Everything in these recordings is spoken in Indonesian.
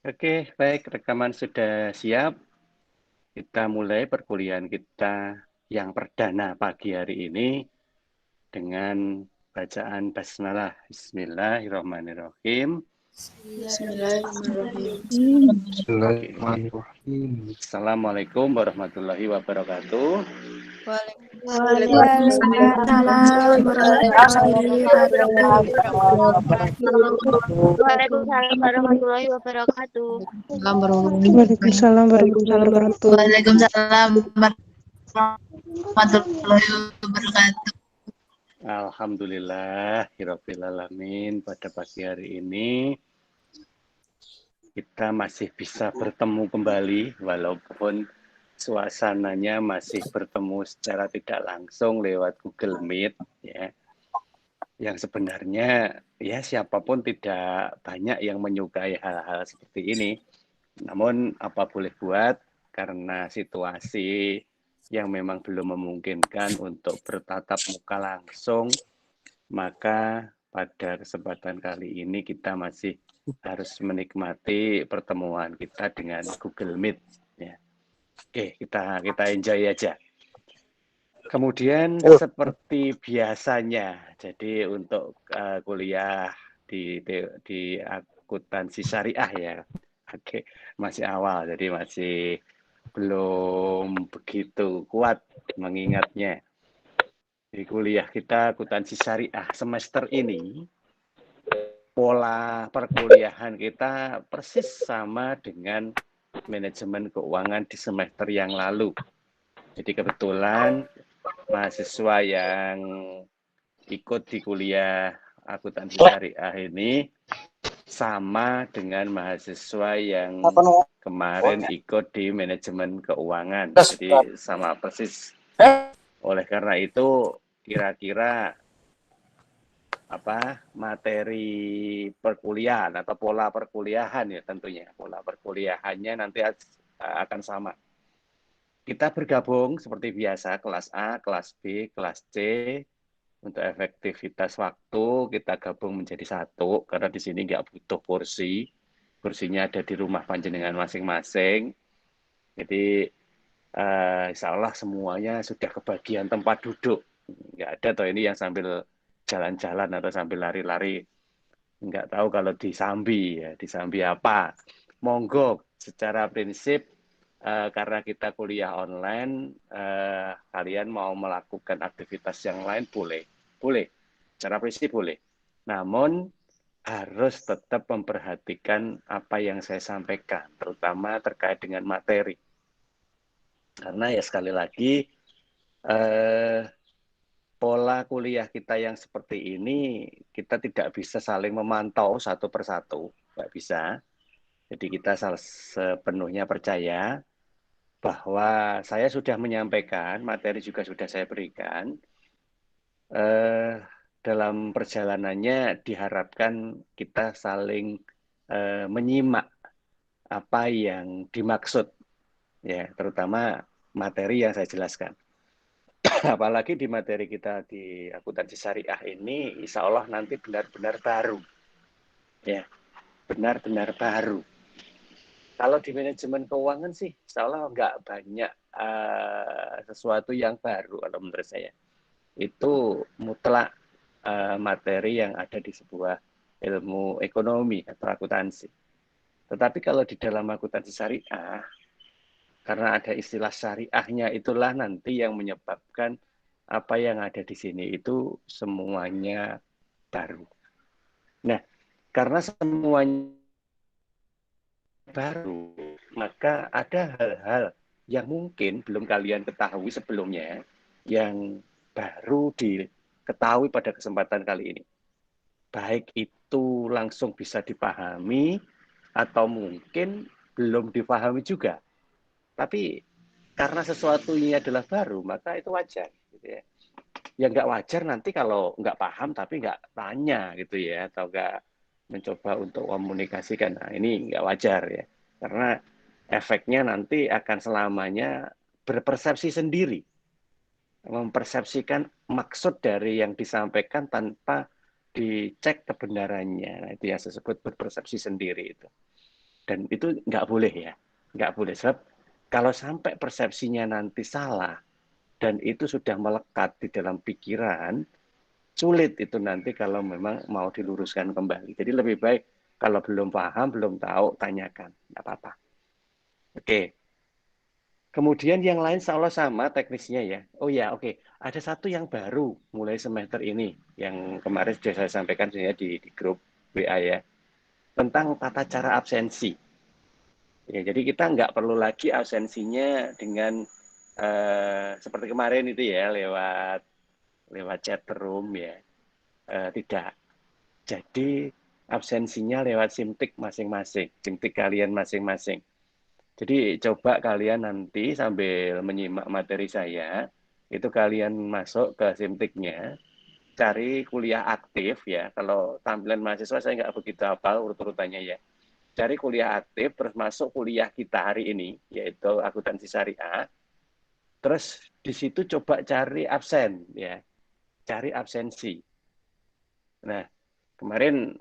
Oke, baik, rekaman sudah siap. Kita mulai perkuliahan kita yang perdana pagi hari ini dengan bacaan basmalah. Bismillahirrahmanirrahim. Bismillahirrahmanirrahim. Oke. Assalamualaikum warahmatullahi wabarakatuh. Waalaikumsalam warahmatullahi wabarakatuh. Waalaikumsalam warahmatullahi wabarakatuh. Waalaikumsalam warahmatullahi wabarakatuh. Waalaikumsalam warahmatullahi wabarakatuh. Alhamdulillahirabbil alamin. Pada pagi hari ini kita masih bisa bertemu kembali walaupun suasananya masih bertemu secara tidak langsung lewat Google Meet ya. Yang sebenarnya ya siapapun tidak banyak yang menyukai hal-hal seperti ini. Namun apa boleh buat karena situasi yang memang belum memungkinkan untuk bertatap muka langsung, maka pada kesempatan kali ini kita masih harus menikmati pertemuan kita dengan Google Meet ya. Oke, kita enjoy aja. Kemudian seperti biasanya, jadi untuk kuliah di akuntansi syariah ya. Oke, masih awal, jadi masih belum begitu kuat mengingatnya. Di kuliah kita akuntansi syariah semester ini, pola perkuliahan kita persis sama dengan manajemen keuangan di semester yang lalu. Jadi kebetulan mahasiswa yang ikut di kuliah akuntansi syariah ini sama dengan mahasiswa yang kemarin ikut di manajemen keuangan. Jadi sama persis. Oleh karena itu kira-kira materi perkuliahan atau pola perkuliahan ya tentunya. Pola perkuliahannya nanti akan sama. Kita bergabung seperti biasa, kelas A, kelas B, kelas C. Untuk efektivitas waktu, kita gabung menjadi satu, karena di sini nggak butuh kursi. Kursinya ada di rumah panjenengan masing-masing. Jadi, insya Allah semuanya sudah kebagian tempat duduk. Nggak ada toh ini yang sambil jalan-jalan atau sambil lari-lari. Nggak tahu kalau di Sambi, ya. Di Sambi apa. Monggo, secara prinsip, karena kita kuliah online, kalian mau melakukan aktivitas yang lain boleh, secara prinsip boleh. Namun harus tetap memperhatikan apa yang saya sampaikan, terutama terkait dengan materi. Karena ya sekali lagi, pola kuliah kita yang seperti ini, kita tidak bisa saling memantau satu persatu, nggak bisa. Jadi kita sepenuhnya percaya bahwa saya sudah menyampaikan, materi juga sudah saya berikan, dalam perjalanannya diharapkan kita saling menyimak apa yang dimaksud, ya terutama materi yang saya jelaskan. Apalagi di materi kita di akuntansi syariah ini, insya Allah nanti benar-benar baru, ya benar-benar baru. Kalau di manajemen keuangan sih, insya Allah nggak banyak sesuatu yang baru kalau menurut saya. Itu mutlak materi yang ada di sebuah ilmu ekonomi atau akuntansi. Tetapi kalau di dalam akuntansi syariah, karena ada istilah syariahnya, itulah nanti yang menyebabkan apa yang ada di sini itu semuanya baru. Nah, karena semuanya baru, maka ada hal-hal yang mungkin belum kalian ketahui sebelumnya, yang baru diketahui pada kesempatan kali ini. Baik itu langsung bisa dipahami, atau mungkin belum dipahami juga. Tapi karena sesuatu ini adalah baru, maka itu wajar. Gitu ya. Yang nggak wajar nanti kalau nggak paham tapi nggak tanya gitu ya, atau nggak mencoba untuk komunikasikan. Nah, ini nggak wajar ya. Karena efeknya nanti akan selamanya berpersepsi sendiri. Mempersepsikan maksud dari yang disampaikan tanpa dicek kebenarannya. Nah, itu yang saya sebut berpersepsi sendiri itu. Dan itu nggak boleh ya, nggak boleh. Sebab kalau sampai persepsinya nanti salah, dan itu sudah melekat di dalam pikiran, sulit itu nanti kalau memang mau diluruskan kembali. Jadi lebih baik kalau belum paham, belum tahu, tanyakan. Nggak apa-apa. Oke. Kemudian yang lain insya Allah sama teknisnya ya. Oh ya, oke. Ada satu yang baru mulai semester ini, yang kemarin sudah saya sampaikan sebenarnya di grup WA ya, tentang tata cara absensi. Ya, jadi kita nggak perlu lagi absensinya dengan seperti kemarin itu ya, lewat chat room ya. Tidak. Jadi absensinya lewat simtik masing-masing, simtik kalian masing-masing. Jadi coba kalian nanti sambil menyimak materi saya, itu kalian masuk ke simtiknya, cari kuliah aktif ya. Kalau tampilan mahasiswa saya nggak begitu hafal urut-urutannya ya. Cari kuliah aktif, terus masuk kuliah kita hari ini, yaitu akuntansi syariah. Terus di situ coba cari absen ya, cari absensi. Nah, kemarin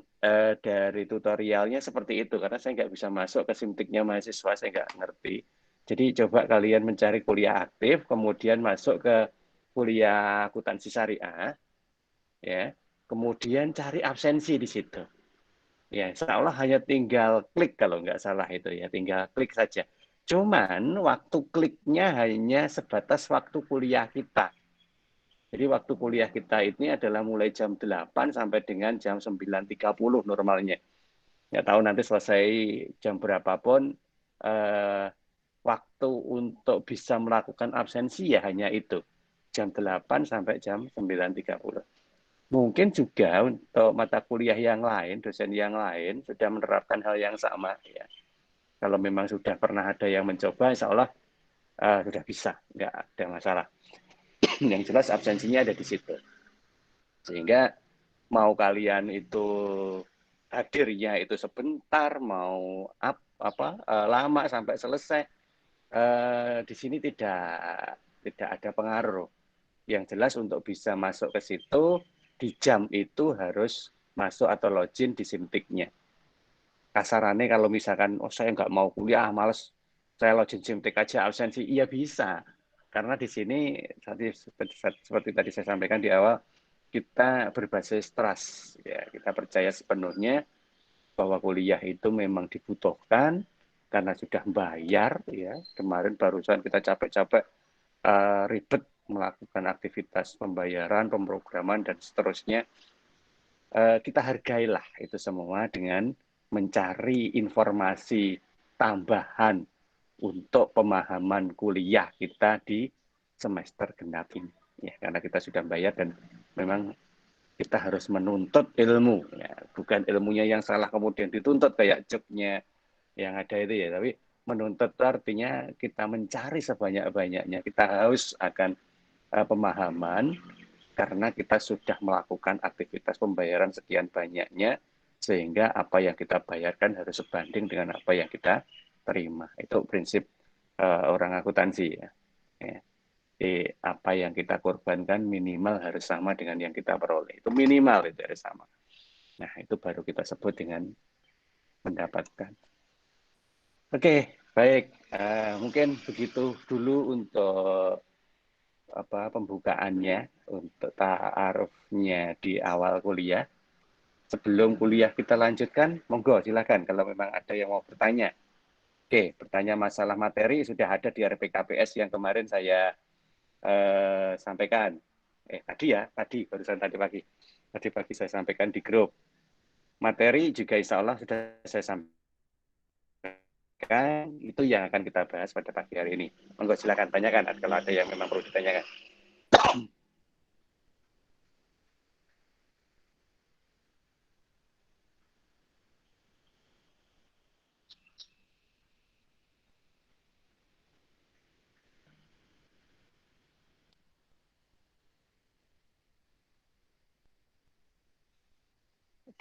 dari tutorialnya seperti itu, karena saya nggak bisa masuk ke simtiknya mahasiswa, saya nggak ngerti. Jadi coba kalian mencari kuliah aktif, kemudian masuk ke kuliah akuntansi syariah, ya. Kemudian cari absensi di situ. Ya, insya Allah hanya tinggal klik kalau nggak salah itu ya, tinggal klik saja. Cuman waktu kliknya hanya sebatas waktu kuliah kita. Jadi waktu kuliah kita ini adalah mulai jam 8 sampai dengan jam 9.30 normalnya. Nggak tahu nanti selesai jam berapapun, waktu untuk bisa melakukan absensi ya hanya itu. Jam 8 sampai jam 9.30. Mungkin juga untuk mata kuliah yang lain, dosen yang lain sudah menerapkan hal yang sama. Ya. Kalau memang sudah pernah ada yang mencoba, insya Allah sudah bisa, nggak ada masalah. Yang jelas absensinya ada di situ. Sehingga mau kalian itu hadirnya itu sebentar, mau lama sampai selesai, di sini tidak ada pengaruh. Yang jelas untuk bisa masuk ke situ, di jam itu harus masuk atau login di simtiknya. Kasarannya kalau misalkan, saya nggak mau kuliah, males, saya login simtik aja absensi, iya bisa. Karena di sini seperti tadi saya sampaikan di awal, kita berbasis trust, ya kita percaya sepenuhnya bahwa kuliah itu memang dibutuhkan karena sudah bayar, ya kemarin barusan kita capek-capek ribet melakukan aktivitas pembayaran, pemrograman dan seterusnya. Kita hargailah itu semua dengan mencari informasi tambahan untuk pemahaman kuliah kita di semester genap ini. Ya, karena kita sudah bayar dan memang kita harus menuntut ilmu. Ya, bukan ilmunya yang salah kemudian dituntut kayak jobnya yang ada itu ya, tapi menuntut itu artinya kita mencari sebanyak-banyaknya. Kita haus akan pemahaman karena kita sudah melakukan aktivitas pembayaran sekian banyaknya, sehingga apa yang kita bayarkan harus sebanding dengan apa yang kita terima. Itu prinsip orang akuntansi ya. Jadi apa yang kita korbankan minimal harus sama dengan yang kita peroleh. Itu minimal itu harus sama. Nah itu baru kita sebut dengan mendapatkan. Oke, baik. Mungkin begitu dulu untuk pembukaannya, untuk ta'arufnya di awal kuliah. Sebelum kuliah kita lanjutkan, monggo silakan kalau memang ada yang mau bertanya. Oke, bertanya masalah materi sudah ada di RPKPS yang kemarin saya sampaikan. Tadi barusan tadi pagi saya sampaikan di grup. Materi juga insya Allah sudah saya sampaikan, itu yang akan kita bahas pada pagi hari ini. Monggo silakan tanyakan kalau ada yang memang perlu ditanyakan.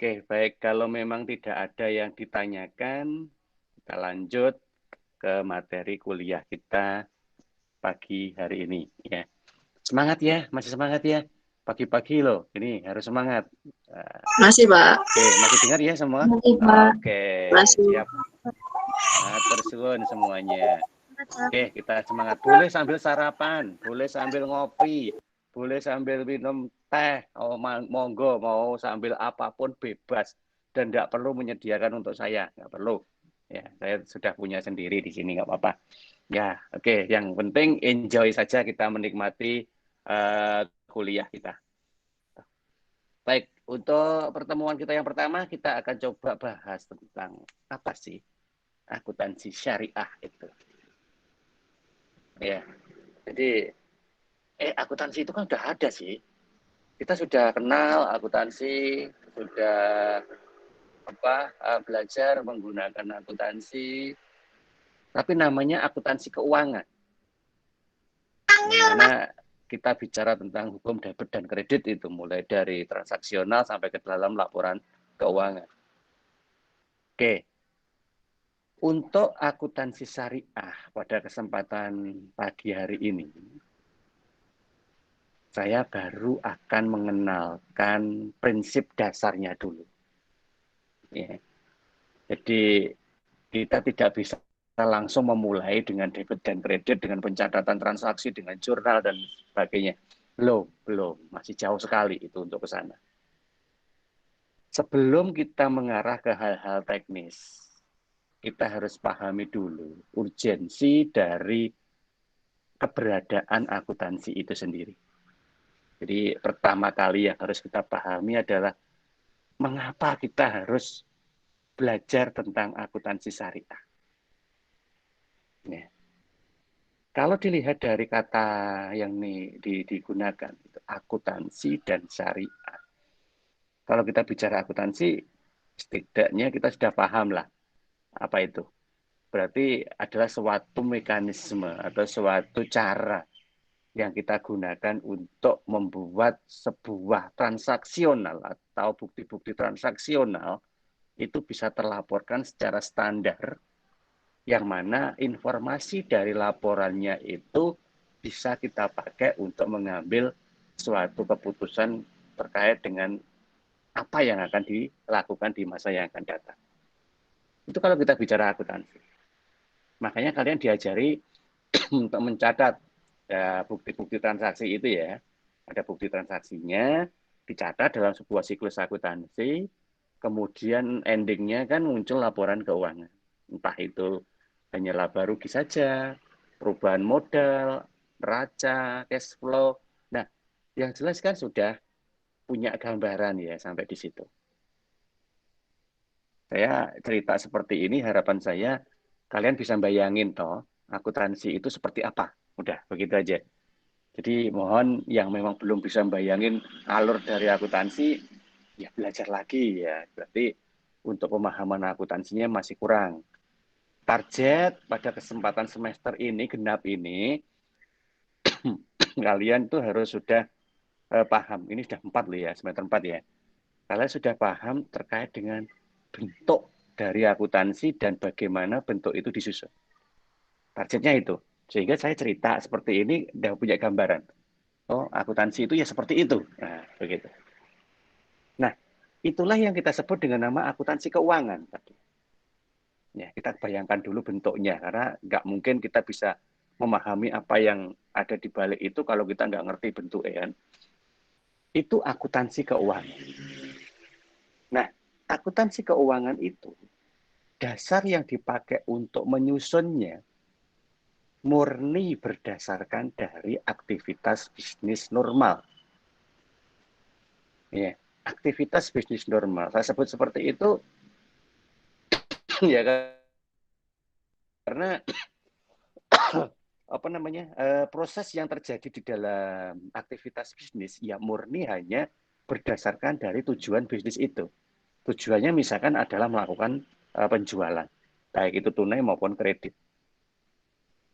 Oke, baik. Kalau memang tidak ada yang ditanyakan, kita lanjut ke materi kuliah kita pagi hari ini. Ya, semangat ya, masih semangat ya. Pagi-pagi loh, ini harus semangat. Masih, Pak. Oke, masih dengar ya semua? Masih, Pak. Oke, Masih. siap. Matur suwun semuanya. Oke, kita semangat. Boleh sambil sarapan, boleh sambil ngopi, boleh sambil minum teh, monggo, mau sambil apapun bebas. Dan tidak perlu menyediakan untuk saya, nggak perlu. Ya, saya sudah punya sendiri di sini, nggak apa-apa. Ya, oke. Yang penting enjoy saja kita menikmati kuliah kita. Baik, untuk pertemuan kita yang pertama, kita akan coba bahas tentang apa sih akuntansi syariah itu. Ya, jadi akuntansi itu kan udah ada sih. Kita sudah kenal akuntansi, sudah belajar menggunakan akuntansi, tapi namanya akuntansi keuangan. Dimana kita bicara tentang hukum debit dan kredit itu mulai dari transaksional sampai ke dalam laporan keuangan. Oke. Untuk akuntansi syariah pada kesempatan pagi hari ini, saya baru akan mengenalkan prinsip dasarnya dulu. Ya. Jadi kita tidak bisa langsung memulai dengan debit dan kredit, dengan pencatatan transaksi, dengan jurnal dan sebagainya. Belum, masih jauh sekali itu untuk ke sana. Sebelum kita mengarah ke hal-hal teknis, kita harus pahami dulu urgensi dari keberadaan akuntansi itu sendiri. Jadi pertama kali yang harus kita pahami adalah mengapa kita harus belajar tentang akuntansi syariah. Ya. Kalau dilihat dari kata yang digunakan, akuntansi dan syariah. Kalau kita bicara akuntansi, setidaknya kita sudah paham lah apa itu. Berarti adalah suatu mekanisme atau suatu cara yang kita gunakan untuk membuat sebuah transaksional atau bukti-bukti transaksional itu bisa terlaporkan secara standar, yang mana informasi dari laporannya itu bisa kita pakai untuk mengambil suatu keputusan terkait dengan apa yang akan dilakukan di masa yang akan datang. Itu kalau kita bicara akuntansi. Makanya kalian diajari untuk mencatat bukti-bukti transaksi itu ya. Ada bukti transaksinya, dicatat dalam sebuah siklus akuntansi, kemudian endingnya kan muncul laporan keuangan. Entah itu hanya laba rugi saja, perubahan modal, neraca, cash flow. Nah, yang jelas kan sudah punya gambaran ya sampai di situ. Saya cerita seperti ini, harapan saya kalian bisa bayangin toh, akuntansi itu seperti apa. Udah, begitu aja. Jadi mohon yang memang belum bisa bayangin alur dari akuntansi, ya belajar lagi ya. Berarti untuk pemahaman akuntansinya masih kurang. Target pada kesempatan semester ini, genap ini, kalian tuh harus sudah paham. Ini sudah 4 loh ya, semester 4 ya. Kalian sudah paham terkait dengan bentuk dari akuntansi dan bagaimana bentuk itu disusun. Targetnya itu. Sehingga saya cerita seperti ini udah punya gambaran. Oh, akuntansi itu ya seperti itu. Nah, begitu. Nah, itulah yang kita sebut dengan nama akuntansi keuangan tadi. Ya, kita bayangkan dulu bentuknya karena nggak mungkin kita bisa memahami apa yang ada di balik itu kalau kita nggak ngerti bentuknya kan. Itu akuntansi keuangan. Nah, akuntansi keuangan itu dasar yang dipakai untuk menyusunnya murni berdasarkan dari aktivitas bisnis normal. Ya, aktivitas bisnis normal. Saya sebut seperti itu ya karena apa namanya proses yang terjadi di dalam aktivitas bisnis ya murni hanya berdasarkan dari tujuan bisnis itu. Tujuannya misalkan adalah melakukan penjualan, baik itu tunai maupun kredit.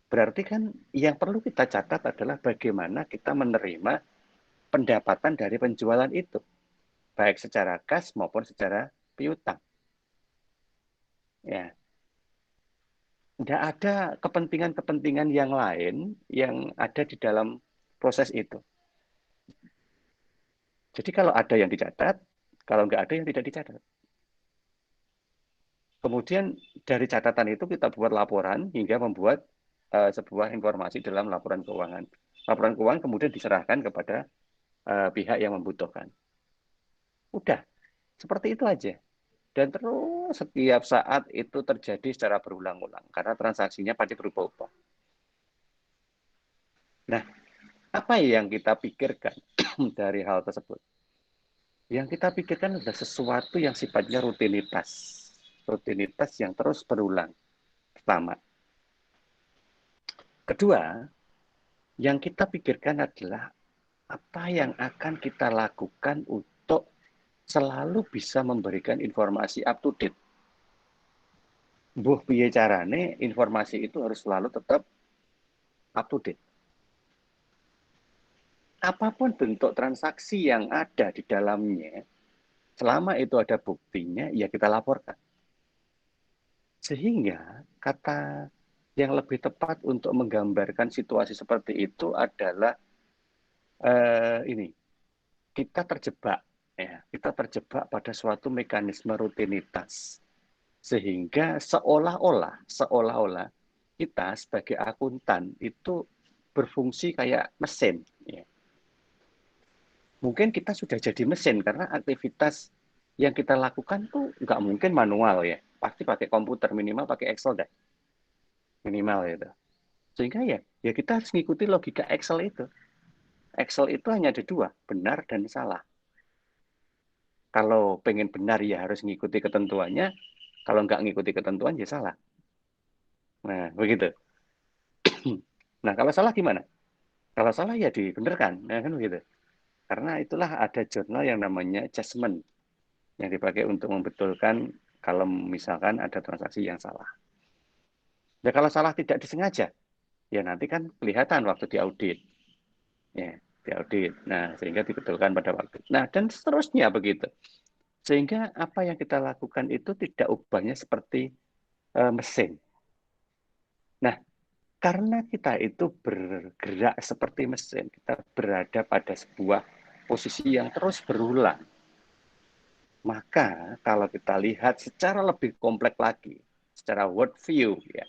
Berarti kan yang perlu kita catat adalah bagaimana kita menerima pendapatan dari penjualan itu, baik secara kas maupun secara piutang. Ya, tidak ada kepentingan-kepentingan yang lain yang ada di dalam proses itu. Jadi kalau ada yang dicatat, kalau nggak ada yang tidak dicatat. Kemudian dari catatan itu kita buat laporan hingga membuat sebuah informasi dalam laporan keuangan. Laporan keuangan kemudian diserahkan kepada pihak yang membutuhkan. Udah, seperti itu aja. Dan terus setiap saat itu terjadi secara berulang-ulang karena transaksinya pasti berubah-ubah. Nah, apa yang kita pikirkan dari hal tersebut? Yang kita pikirkan adalah sesuatu yang sifatnya rutinitas. Rutinitas yang terus berulang. Pertama. Kedua, yang kita pikirkan adalah apa yang akan kita lakukan untuk selalu bisa memberikan informasi up to date. Mbuh piye carane informasi itu harus selalu tetap up to date. Apapun bentuk transaksi yang ada di dalamnya, selama itu ada buktinya, ya kita laporkan. Sehingga kata yang lebih tepat untuk menggambarkan situasi seperti itu adalah ini, kita terjebak, ya, kita terjebak pada suatu mekanisme rutinitas, sehingga seolah-olah kita sebagai akuntan itu berfungsi kayak mesin. Ya. Mungkin kita sudah jadi mesin karena aktivitas yang kita lakukan tuh nggak mungkin manual ya, pasti pakai komputer, minimal pakai Excel dah, minimal itu. Sehingga ya kita harus ngikuti logika Excel itu. Excel itu hanya ada dua, benar dan salah. Kalau pengen benar ya harus ngikuti ketentuannya, kalau nggak ngikuti ketentuan ya salah. Nah, begitu. Nah, kalau salah gimana? Kalau salah ya dibenarkan, nah, kan begitu. Karena itulah ada jurnal yang namanya adjustment yang dipakai untuk membetulkan kalau misalkan ada transaksi yang salah. Ya kalau salah tidak disengaja, ya nanti kan kelihatan waktu diaudit. Ya, diaudit. Nah, sehingga dibetulkan pada waktu. Nah, dan seterusnya begitu. Sehingga apa yang kita lakukan itu tidak ubahnya seperti mesin. Nah, karena kita itu bergerak seperti mesin, kita berada pada sebuah posisi yang terus berulang. Maka kalau kita lihat secara lebih kompleks lagi, secara world view ya,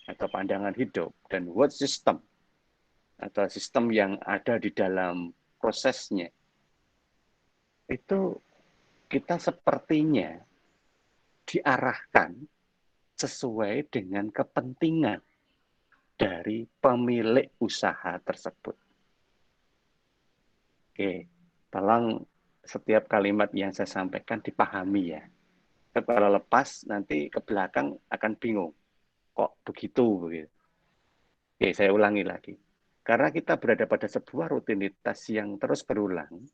atau pandangan hidup dan world system atau sistem yang ada di dalam prosesnya, itu kita sepertinya diarahkan sesuai dengan kepentingan dari pemilik usaha tersebut. Oke, tolong setiap kalimat yang saya sampaikan dipahami ya. Kalau lepas nanti ke belakang akan bingung. Kok begitu? Oke, saya ulangi lagi. Karena kita berada pada sebuah rutinitas yang terus berulang,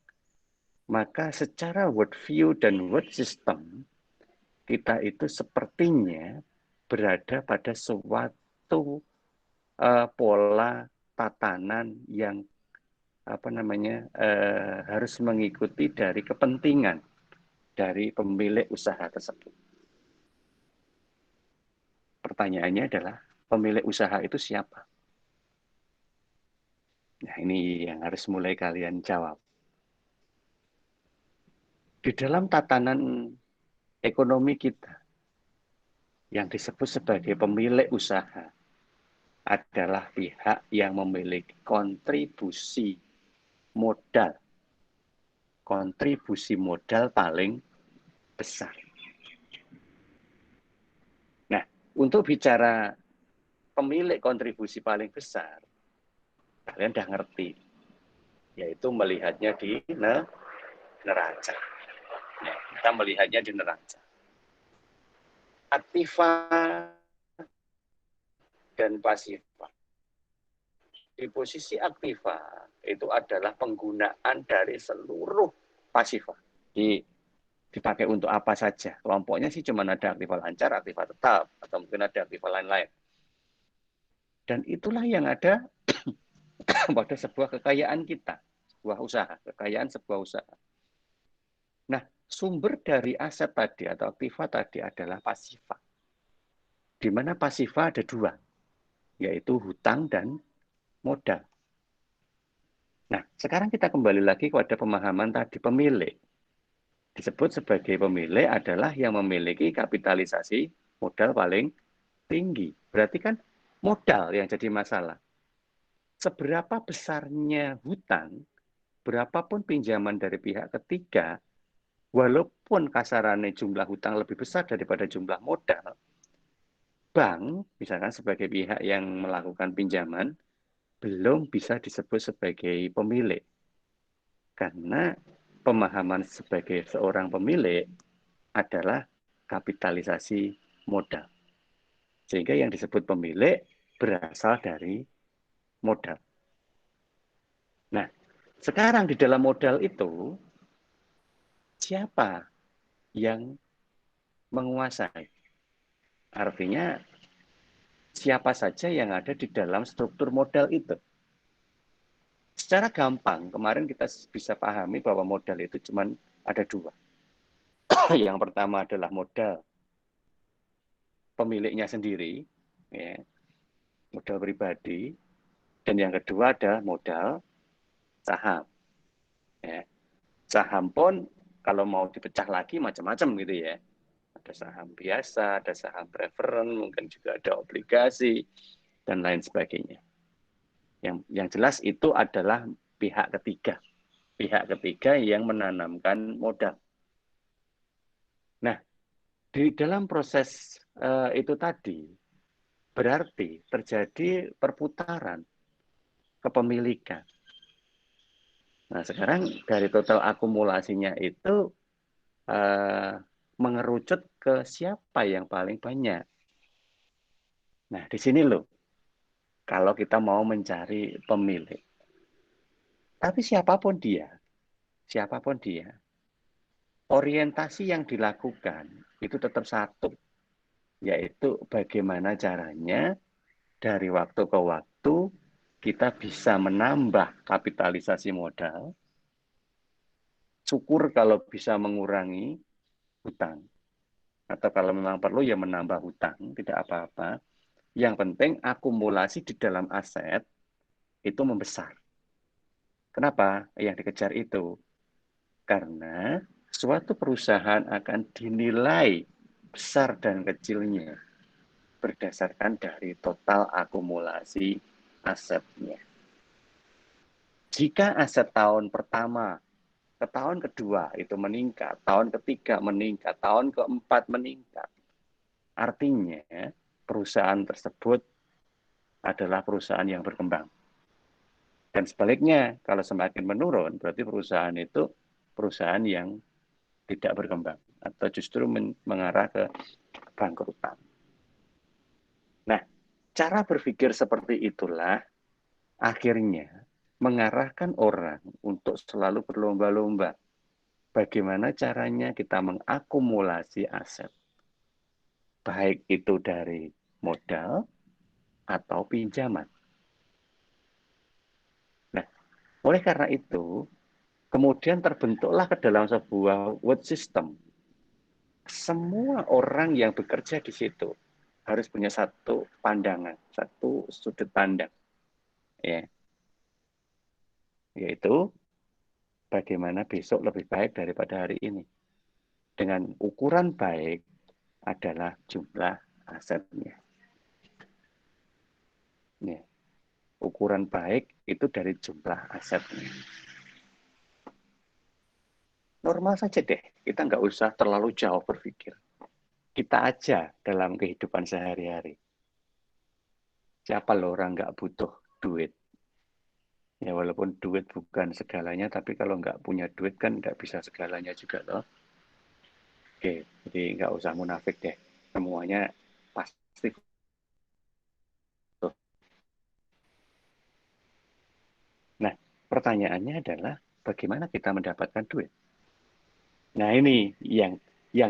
maka secara world view dan world system, kita itu sepertinya berada pada suatu pola tatanan yang harus mengikuti dari kepentingan dari pemilik usaha tersebut. Pertanyaannya adalah pemilik usaha itu siapa? Nah, ini yang harus mulai kalian jawab. Di dalam tatanan ekonomi kita, yang disebut sebagai pemilik usaha adalah pihak yang memiliki kontribusi modal. Kontribusi modal paling besar. Nah, untuk bicara pemilik kontribusi paling besar, kalian udah ngerti, yaitu melihatnya di neraca. Ya, kita melihatnya di neraca. Aktiva dan pasifa. Di posisi aktiva itu adalah penggunaan dari seluruh pasifa. Dipakai untuk apa saja. Kelompoknya sih cuma ada aktiva lancar, aktiva tetap, atau mungkin ada aktiva lain-lain. Dan itulah yang ada pada sebuah kekayaan kita, sebuah usaha, kekayaan sebuah usaha. Nah, sumber dari aset tadi atau aktiva tadi adalah pasifa. Di mana pasifa ada dua, yaitu hutang dan modal. Nah, sekarang kita kembali lagi kepada pemahaman tadi, pemilik. Disebut sebagai pemilik adalah yang memiliki kapitalisasi modal paling tinggi. Berarti kan modal yang jadi masalah. Seberapa besarnya hutang, berapapun pinjaman dari pihak ketiga, walaupun kasarannya jumlah hutang lebih besar daripada jumlah modal, bank, misalkan sebagai pihak yang melakukan pinjaman, belum bisa disebut sebagai pemilik. Karena pemahaman sebagai seorang pemilik adalah kapitalisasi modal. Sehingga yang disebut pemilik berasal dari modal. Nah, sekarang di dalam modal itu, siapa yang menguasai? Artinya, siapa saja yang ada di dalam struktur modal itu. Secara gampang, kemarin kita bisa pahami bahwa modal itu cuma ada dua. Yang pertama adalah modal pemiliknya sendiri, ya, modal pribadi, dan yang kedua ada modal saham. Ya. Saham pun kalau mau dipecah lagi macam-macam gitu ya. Ada saham biasa, ada saham preferen, mungkin juga ada obligasi, dan lain sebagainya. Yang jelas itu adalah pihak ketiga. Pihak ketiga yang menanamkan modal. Nah, di dalam proses itu tadi, berarti terjadi perputaran kepemilikan. Nah, sekarang dari total akumulasinya itu mengerucut ke siapa yang paling banyak. Nah, di sini loh, kalau kita mau mencari pemilik. Tapi siapapun dia, orientasi yang dilakukan itu tetap satu, yaitu bagaimana caranya dari waktu ke waktu kita bisa menambah kapitalisasi modal, syukur kalau bisa mengurangi hutang, atau kalau memang perlu ya menambah hutang, tidak apa-apa. Yang penting akumulasi di dalam aset itu membesar. Kenapa yang dikejar itu? Karena suatu perusahaan akan dinilai besar dan kecilnya berdasarkan dari total akumulasi asetnya. Jika aset tahun pertama ke tahun kedua itu meningkat, tahun ketiga meningkat, tahun keempat meningkat, artinya perusahaan tersebut adalah perusahaan yang berkembang. Dan sebaliknya, kalau semakin menurun, berarti perusahaan itu perusahaan yang tidak berkembang atau justru mengarah ke bangkrutan. Nah, cara berpikir seperti itulah akhirnya mengarahkan orang untuk selalu berlomba-lomba. Bagaimana caranya kita mengakumulasi aset. Baik itu dari modal atau pinjaman. Nah, oleh karena itu, kemudian terbentuklah ke dalam sebuah word system. Semua orang yang bekerja di situ harus punya satu pandangan, satu sudut pandang. Ya. Yaitu bagaimana besok lebih baik daripada hari ini. Dengan ukuran baik adalah jumlah asetnya. Ya. Ukuran baik itu dari jumlah asetnya. Normal saja deh, kita nggak usah terlalu jauh berpikir. Kita aja dalam kehidupan sehari-hari. Siapa loh orang nggak butuh duit? Ya walaupun duit bukan segalanya, tapi kalau nggak punya duit kan nggak bisa segalanya juga loh. Oke, jadi nggak usah munafik deh. Semuanya pasti. Nah, pertanyaannya adalah bagaimana kita mendapatkan duit? Nah ini yang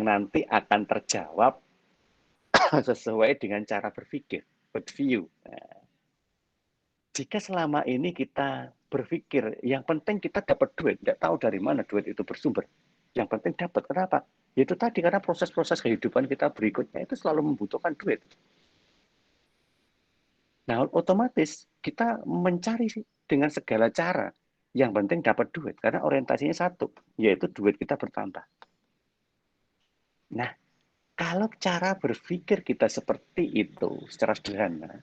nanti akan terjawab sesuai dengan cara berpikir, view. Nah, jika selama ini kita berpikir yang penting kita dapat duit, tidak tahu dari mana duit itu bersumber. Yang penting dapat, kenapa? Itu tadi karena proses-proses kehidupan kita berikutnya itu selalu membutuhkan duit. Nah, otomatis kita mencari dengan segala cara. Yang penting dapat duit, karena orientasinya satu, yaitu duit kita bertambah. Nah, Kalau cara berpikir kita seperti itu secara sederhana,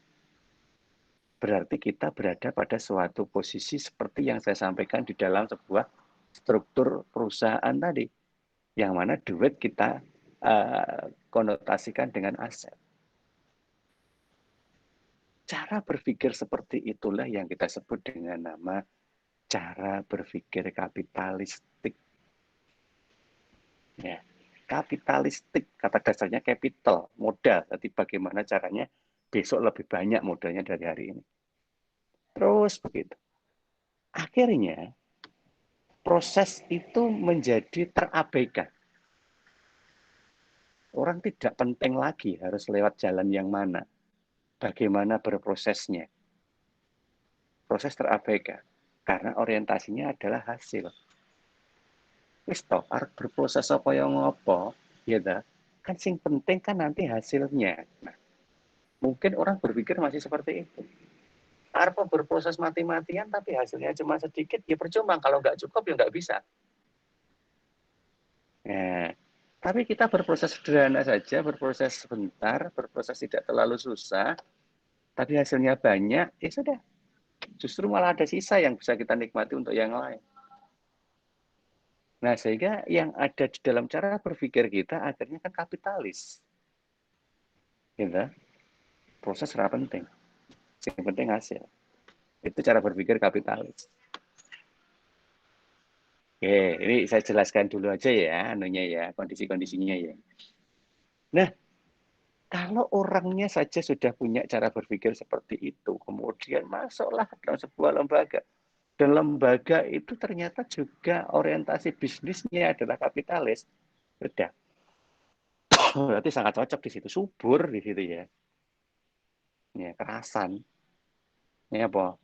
berarti kita berada pada suatu posisi seperti yang saya sampaikan di dalam sebuah struktur perusahaan tadi, yang mana duit kita konotasikan dengan aset. Cara berpikir seperti itulah yang kita sebut dengan nama cara berpikir kapitalistik. Ya, kapitalistik, kata dasarnya capital, modal. Jadi bagaimana caranya besok lebih banyak modalnya dari hari ini. Terus begitu. Akhirnya proses itu menjadi terabaikan. Orang tidak penting lagi harus lewat jalan yang mana. Bagaimana berprosesnya. Proses terabaikan. Karena orientasinya adalah hasil. Wis toh, arep berproses apa yang ngopo, ya ta? Kan sing penting kan nanti hasilnya. Nah, mungkin orang berpikir masih seperti itu. Arep berproses mati-matian tapi hasilnya cuma sedikit, ya percuma. Kalau nggak cukup ya nggak bisa. Nah, tapi kita berproses sederhana saja, berproses sebentar, berproses tidak terlalu susah, tapi hasilnya banyak, ya sudah. Justru malah ada sisa yang bisa kita nikmati untuk yang lain. Nah, sehingga yang ada di dalam cara berpikir kita akhirnya kan kapitalis. Gitu. Proses ora penting. Yang penting hasil. Itu cara berpikir kapitalis. Oke, ini saya jelaskan dulu aja ya, anunya ya, kondisi-kondisinya ya. Nah, kalau orangnya saja sudah punya cara berpikir seperti itu, kemudian masuklah dalam sebuah lembaga. Dan lembaga itu ternyata juga orientasi bisnisnya adalah kapitalis. Sudah. Berarti sangat cocok di situ, subur di situ ya. Ya, kerasan. Ya, apa?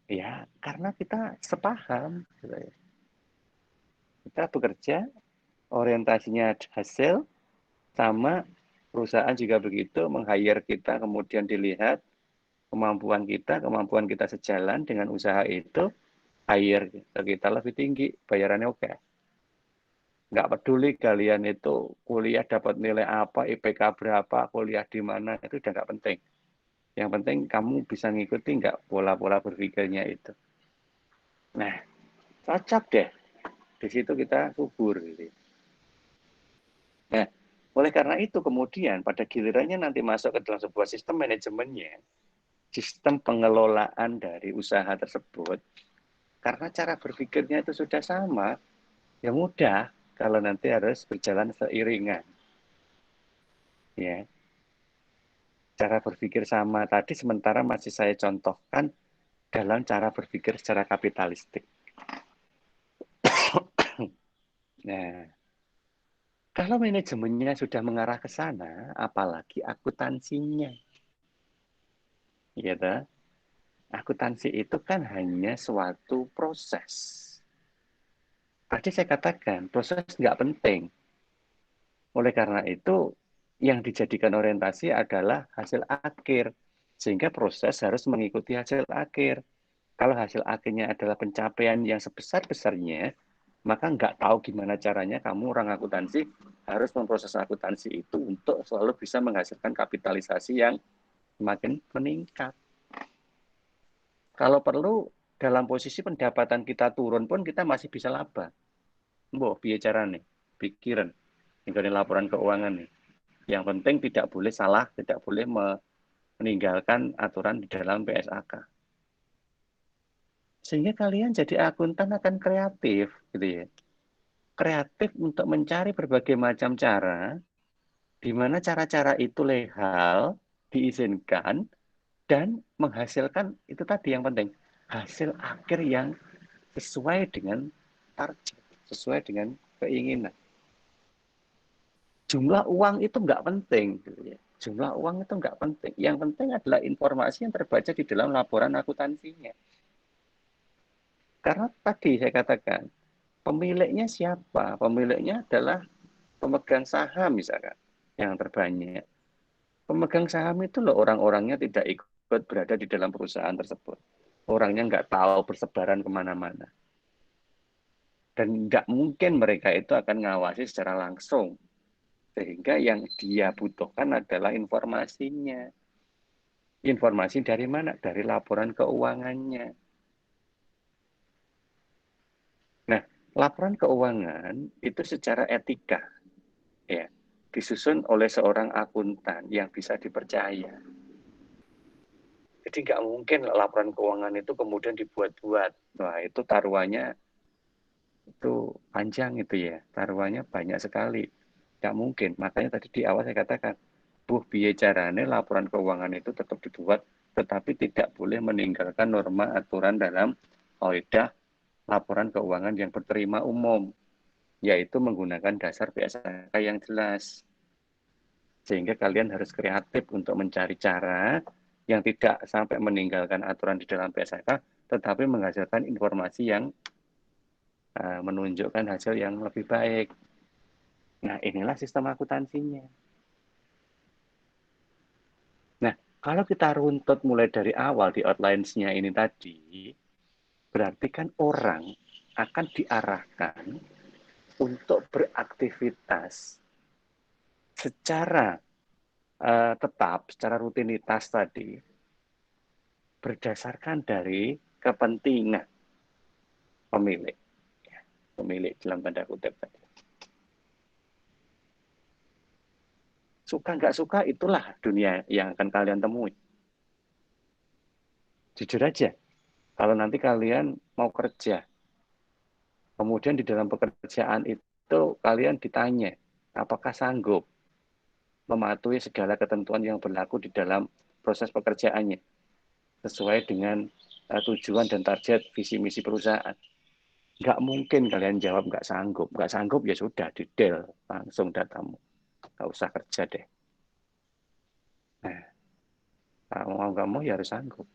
Ya, karena kita sepaham. Gitu ya. Kita bekerja, orientasinya hasil, sama perusahaan juga begitu, meng-hire kita, kemudian dilihat kemampuan kita sejalan dengan usaha itu, hire kita lebih tinggi, bayarannya oke. Nggak peduli kalian itu kuliah dapat nilai apa, IPK berapa, kuliah di mana, itu udah nggak penting. Yang penting kamu bisa ngikuti nggak pola-pola berpikirnya itu. Nah, cocok deh. Di situ kita subur. Gitu. Nah, oleh karena itu kemudian pada gilirannya nanti masuk ke dalam sebuah sistem manajemennya, sistem pengelolaan dari usaha tersebut, karena cara berpikirnya itu sudah sama, ya mudah kalau nanti harus berjalan seiringan. Ya. Cara berpikir sama tadi sementara masih saya contohkan dalam cara berpikir secara kapitalistik. Nah, kalau manajemennya sudah mengarah ke sana, apalagi akuntansinya. Gitu. Akuntansi itu kan hanya suatu proses. Tadi saya katakan, proses nggak penting. Oleh karena itu, yang dijadikan orientasi adalah hasil akhir. Sehingga proses harus mengikuti hasil akhir. Kalau hasil akhirnya adalah pencapaian yang sebesar-besarnya, maka nggak tahu gimana caranya kamu orang akuntansi harus memproses akuntansi itu untuk selalu bisa menghasilkan kapitalisasi yang semakin meningkat. Kalau perlu dalam posisi pendapatan kita turun pun kita masih bisa laba. Mbok piye carane? Pikiran. Ini laporan keuangan nih. Yang penting tidak boleh salah, tidak boleh meninggalkan aturan di dalam PSAK. Sehingga kalian jadi akuntan akan kreatif, gitu ya. Kreatif untuk mencari berbagai macam cara, di mana cara-cara itu legal, diizinkan, dan menghasilkan itu tadi yang penting, hasil akhir yang sesuai dengan target, sesuai dengan keinginan. Jumlah uang itu nggak penting, gitu ya. Jumlah uang itu nggak penting. Yang penting adalah informasi yang terbaca di dalam laporan akuntansinya. Karena tadi saya katakan, pemiliknya siapa? Pemiliknya adalah pemegang saham misalkan, yang terbanyak. Pemegang saham itu loh orang-orangnya tidak ikut berada di dalam perusahaan tersebut. Orangnya nggak tahu bersebaran kemana-mana. Dan nggak mungkin mereka itu akan ngawasi secara langsung. Sehingga yang dia butuhkan adalah informasinya. Informasi dari mana? Dari laporan keuangannya. Nah, laporan keuangan itu secara etika ya disusun oleh seorang akuntan yang bisa dipercaya. Jadi nggak mungkin laporan keuangan itu kemudian dibuat-buat. Wah, itu taruhannya itu panjang itu ya. Taruhannya banyak sekali. Nggak mungkin. Makanya tadi di awal saya katakan, biaya carane laporan keuangan itu tetap dibuat, tetapi tidak boleh meninggalkan norma aturan dalam kaidah laporan keuangan yang berterima umum, yaitu menggunakan dasar BSK yang jelas. Sehingga kalian harus kreatif untuk mencari cara yang tidak sampai meninggalkan aturan di dalam BSK, tetapi menghasilkan informasi yang menunjukkan hasil yang lebih baik. Nah, inilah sistem akuntansinya. Nah, kalau kita runtut mulai dari awal di outlines-nya ini tadi, berarti kan orang akan diarahkan untuk beraktivitas secara tetap, secara rutinitas tadi, berdasarkan dari kepentingan pemilik. Pemilik dalam tanda kutip tadi. Suka nggak suka, itulah dunia yang akan kalian temui. Jujur aja, kalau nanti kalian mau kerja, kemudian di dalam pekerjaan itu kalian ditanya, apakah sanggup mematuhi segala ketentuan yang berlaku di dalam proses pekerjaannya, sesuai dengan tujuan dan target visi misi perusahaan. Nggak mungkin kalian jawab nggak sanggup. Nggak sanggup ya sudah, detail langsung datamu. Nggak usah kerja deh. Nah, mau nggak mau ya harus sanggup.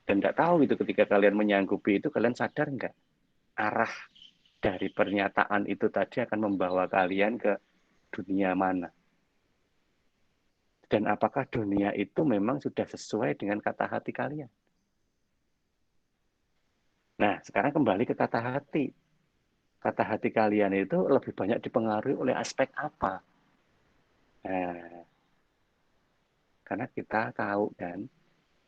Dan nggak tahu gitu ketika kalian menyanggupi itu, kalian sadar nggak? Arah dari pernyataan itu tadi akan membawa kalian ke dunia mana. Dan apakah dunia itu memang sudah sesuai dengan kata hati kalian? Nah, sekarang kembali ke kata hati. Kata hati kalian itu lebih banyak dipengaruhi oleh aspek apa? Nah, karena kita tahu kan,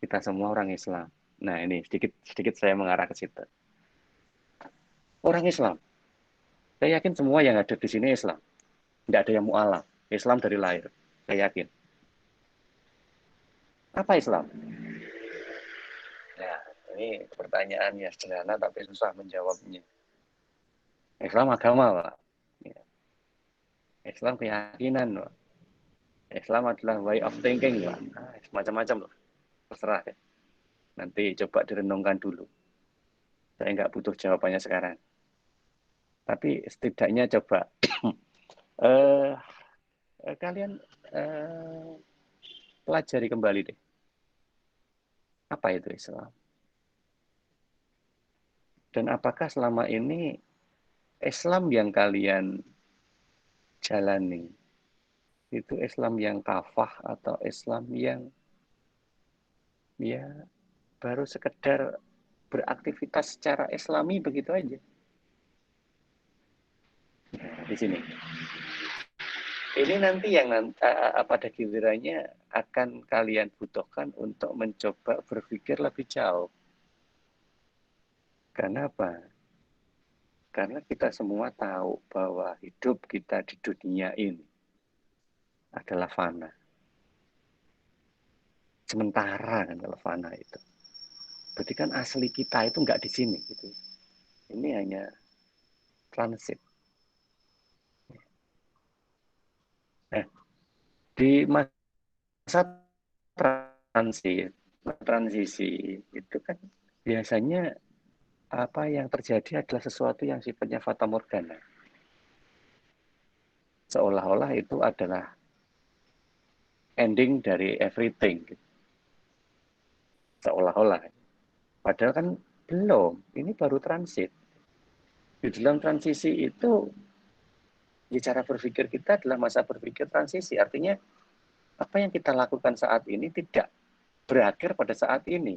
kita semua orang Islam. Nah, ini sedikit saya mengarah ke situ. Orang Islam, saya yakin semua yang ada di sini Islam. Tidak ada yang mu'alaf. Islam dari lahir, saya yakin. Apa Islam? Ya, ini pertanyaannya sederhana tapi susah menjawabnya. Islam agama, Pak. Islam keyakinan, Pak. Islam adalah way of thinking, Pak. Nah, macam-macam loh. Terserah deh. Nanti coba direnungkan dulu. Saya nggak butuh jawabannya sekarang. Tapi setidaknya coba kalian pelajari kembali deh. Apa itu Islam? Dan apakah selama ini Islam yang kalian jalani itu Islam yang kafah atau Islam yang ya baru sekedar beraktivitas secara Islami begitu aja? Nah, di sini. Ini nanti yang pada gilirannya akan kalian butuhkan untuk mencoba berpikir lebih jauh. Karena apa? Karena kita semua tahu bahwa hidup kita di dunia ini adalah fana. Sementara kan kalau fana itu. Berarti kan asli kita itu nggak di sini. Gitu. Ini hanya transit. Nah, di masa transisi itu kan biasanya apa yang terjadi adalah sesuatu yang sifatnya fata morgana. Seolah-olah itu adalah ending dari everything. Seolah-olah. Padahal kan belum. Ini baru transit. Di dalam transisi itu, ya cara berpikir kita adalah masa berpikir transisi. Artinya, apa yang kita lakukan saat ini tidak berakhir pada saat ini.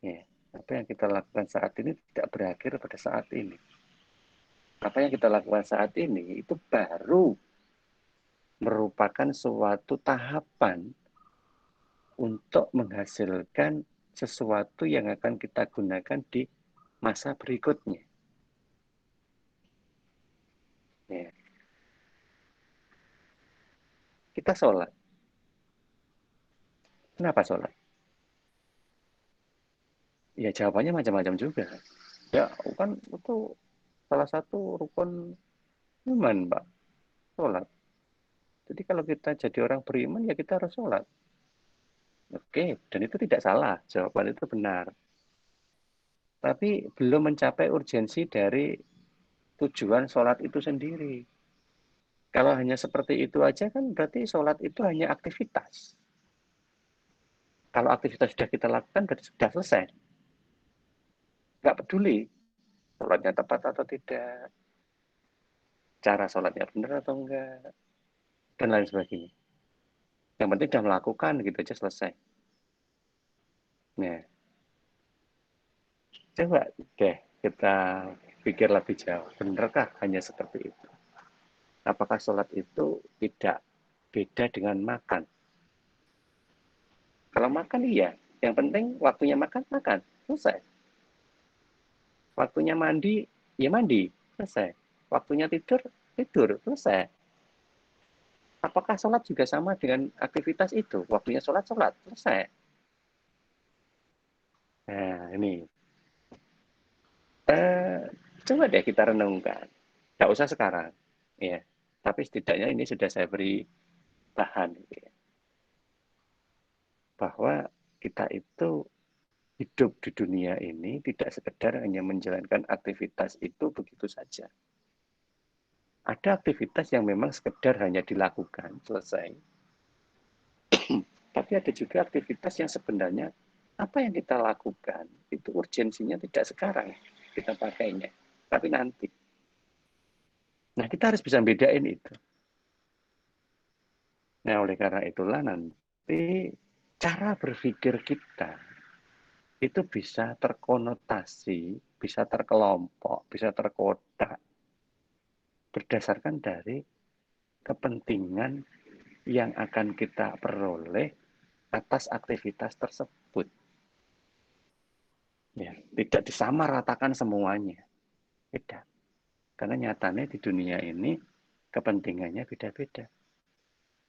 Ya, apa yang kita lakukan saat ini tidak berakhir pada saat ini. Apa yang kita lakukan saat ini itu baru merupakan suatu tahapan untuk menghasilkan sesuatu yang akan kita gunakan di masa berikutnya. Ya. Kita sholat. Kenapa sholat? Ya jawabannya macam-macam juga. Ya kan itu salah satu rukun iman, Pak. Sholat. Jadi kalau kita jadi orang beriman, ya kita harus sholat. Oke, dan itu tidak salah. Jawaban itu benar. Tapi belum mencapai urgensi dari tujuan sholat itu sendiri. Kalau hanya seperti itu aja kan berarti sholat itu hanya aktivitas. Kalau aktivitas sudah kita lakukan berarti sudah selesai. Nggak peduli sholatnya tepat atau tidak, cara sholatnya benar atau enggak, dan lain sebagainya. Yang penting sudah melakukan gitu aja selesai. Nah, coba deh kita pikir lebih jauh. Benarkah hanya seperti itu? Apakah sholat itu tidak beda dengan makan? Kalau makan iya, yang penting waktunya makan, selesai. Waktunya mandi, ya mandi, selesai. Waktunya tidur, selesai. Apakah sholat juga sama dengan aktivitas itu? Waktunya sholat, selesai. Nah, ini. Coba deh kita renungkan. Tidak usah sekarang. Ya. Tapi setidaknya ini sudah saya beri bahan. Ya. Bahwa kita itu hidup di dunia ini tidak sekedar hanya menjalankan aktivitas itu begitu saja. Ada aktivitas yang memang sekedar hanya dilakukan, selesai. Tapi ada juga aktivitas yang sebenarnya apa yang kita lakukan itu urgensinya tidak sekarang kita pakainya, tapi nanti. Nah, kita harus bisa bedain itu. Nah, oleh karena itulah nanti cara berpikir kita itu bisa terkonotasi, bisa terkelompok, bisa terkotak berdasarkan dari kepentingan yang akan kita peroleh atas aktivitas tersebut. Ya, tidak disamaratakan semuanya. Beda. Karena nyatanya di dunia ini kepentingannya beda-beda.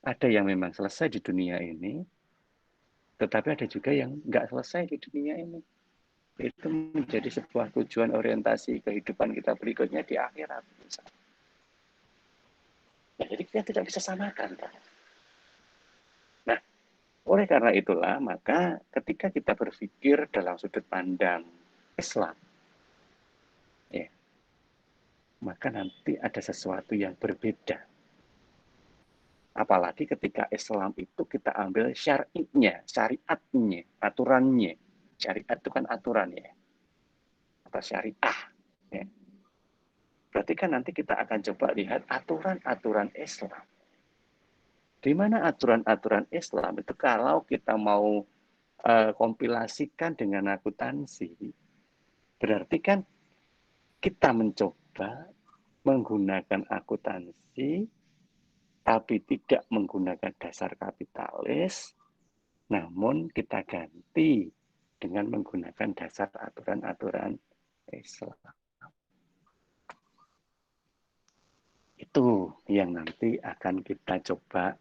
Ada yang memang selesai di dunia ini, tetapi ada juga yang nggak selesai di dunia ini. Itu menjadi sebuah tujuan orientasi kehidupan kita berikutnya di akhirat. Nah, jadi kita tidak bisa samakan. Nah, oleh karena itulah, maka ketika kita berpikir dalam sudut pandang Islam, ya, maka nanti ada sesuatu yang berbeda. Apalagi ketika Islam itu kita ambil syariatnya, aturannya. Syariat itu kan aturan ya, atau syariah. Ya. Berarti kan nanti kita akan coba lihat aturan-aturan Islam. Di mana aturan-aturan Islam itu kalau kita mau kompilasikan dengan akuntansi, berarti kan kita mencoba menggunakan akuntansi tapi tidak menggunakan dasar kapitalis, namun kita ganti dengan menggunakan dasar aturan-aturan Islam. Itu yang nanti akan kita coba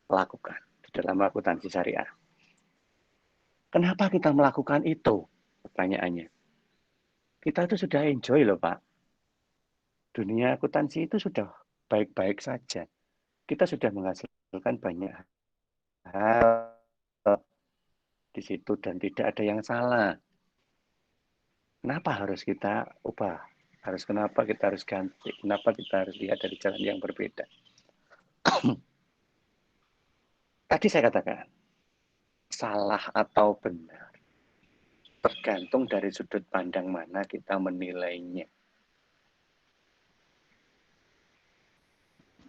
lakukan di dalam akuntansi syariah. Kenapa kita melakukan itu? Pertanyaannya. Kita itu sudah enjoy loh, Pak. Dunia akuntansi itu sudah baik-baik saja. Kita sudah menghasilkan banyak hal di situ dan tidak ada yang salah. Kenapa harus kita ubah? Kenapa kita harus ganti? Kenapa kita harus lihat dari jalan yang berbeda? Tadi saya katakan, salah atau benar, tergantung dari sudut pandang mana kita menilainya.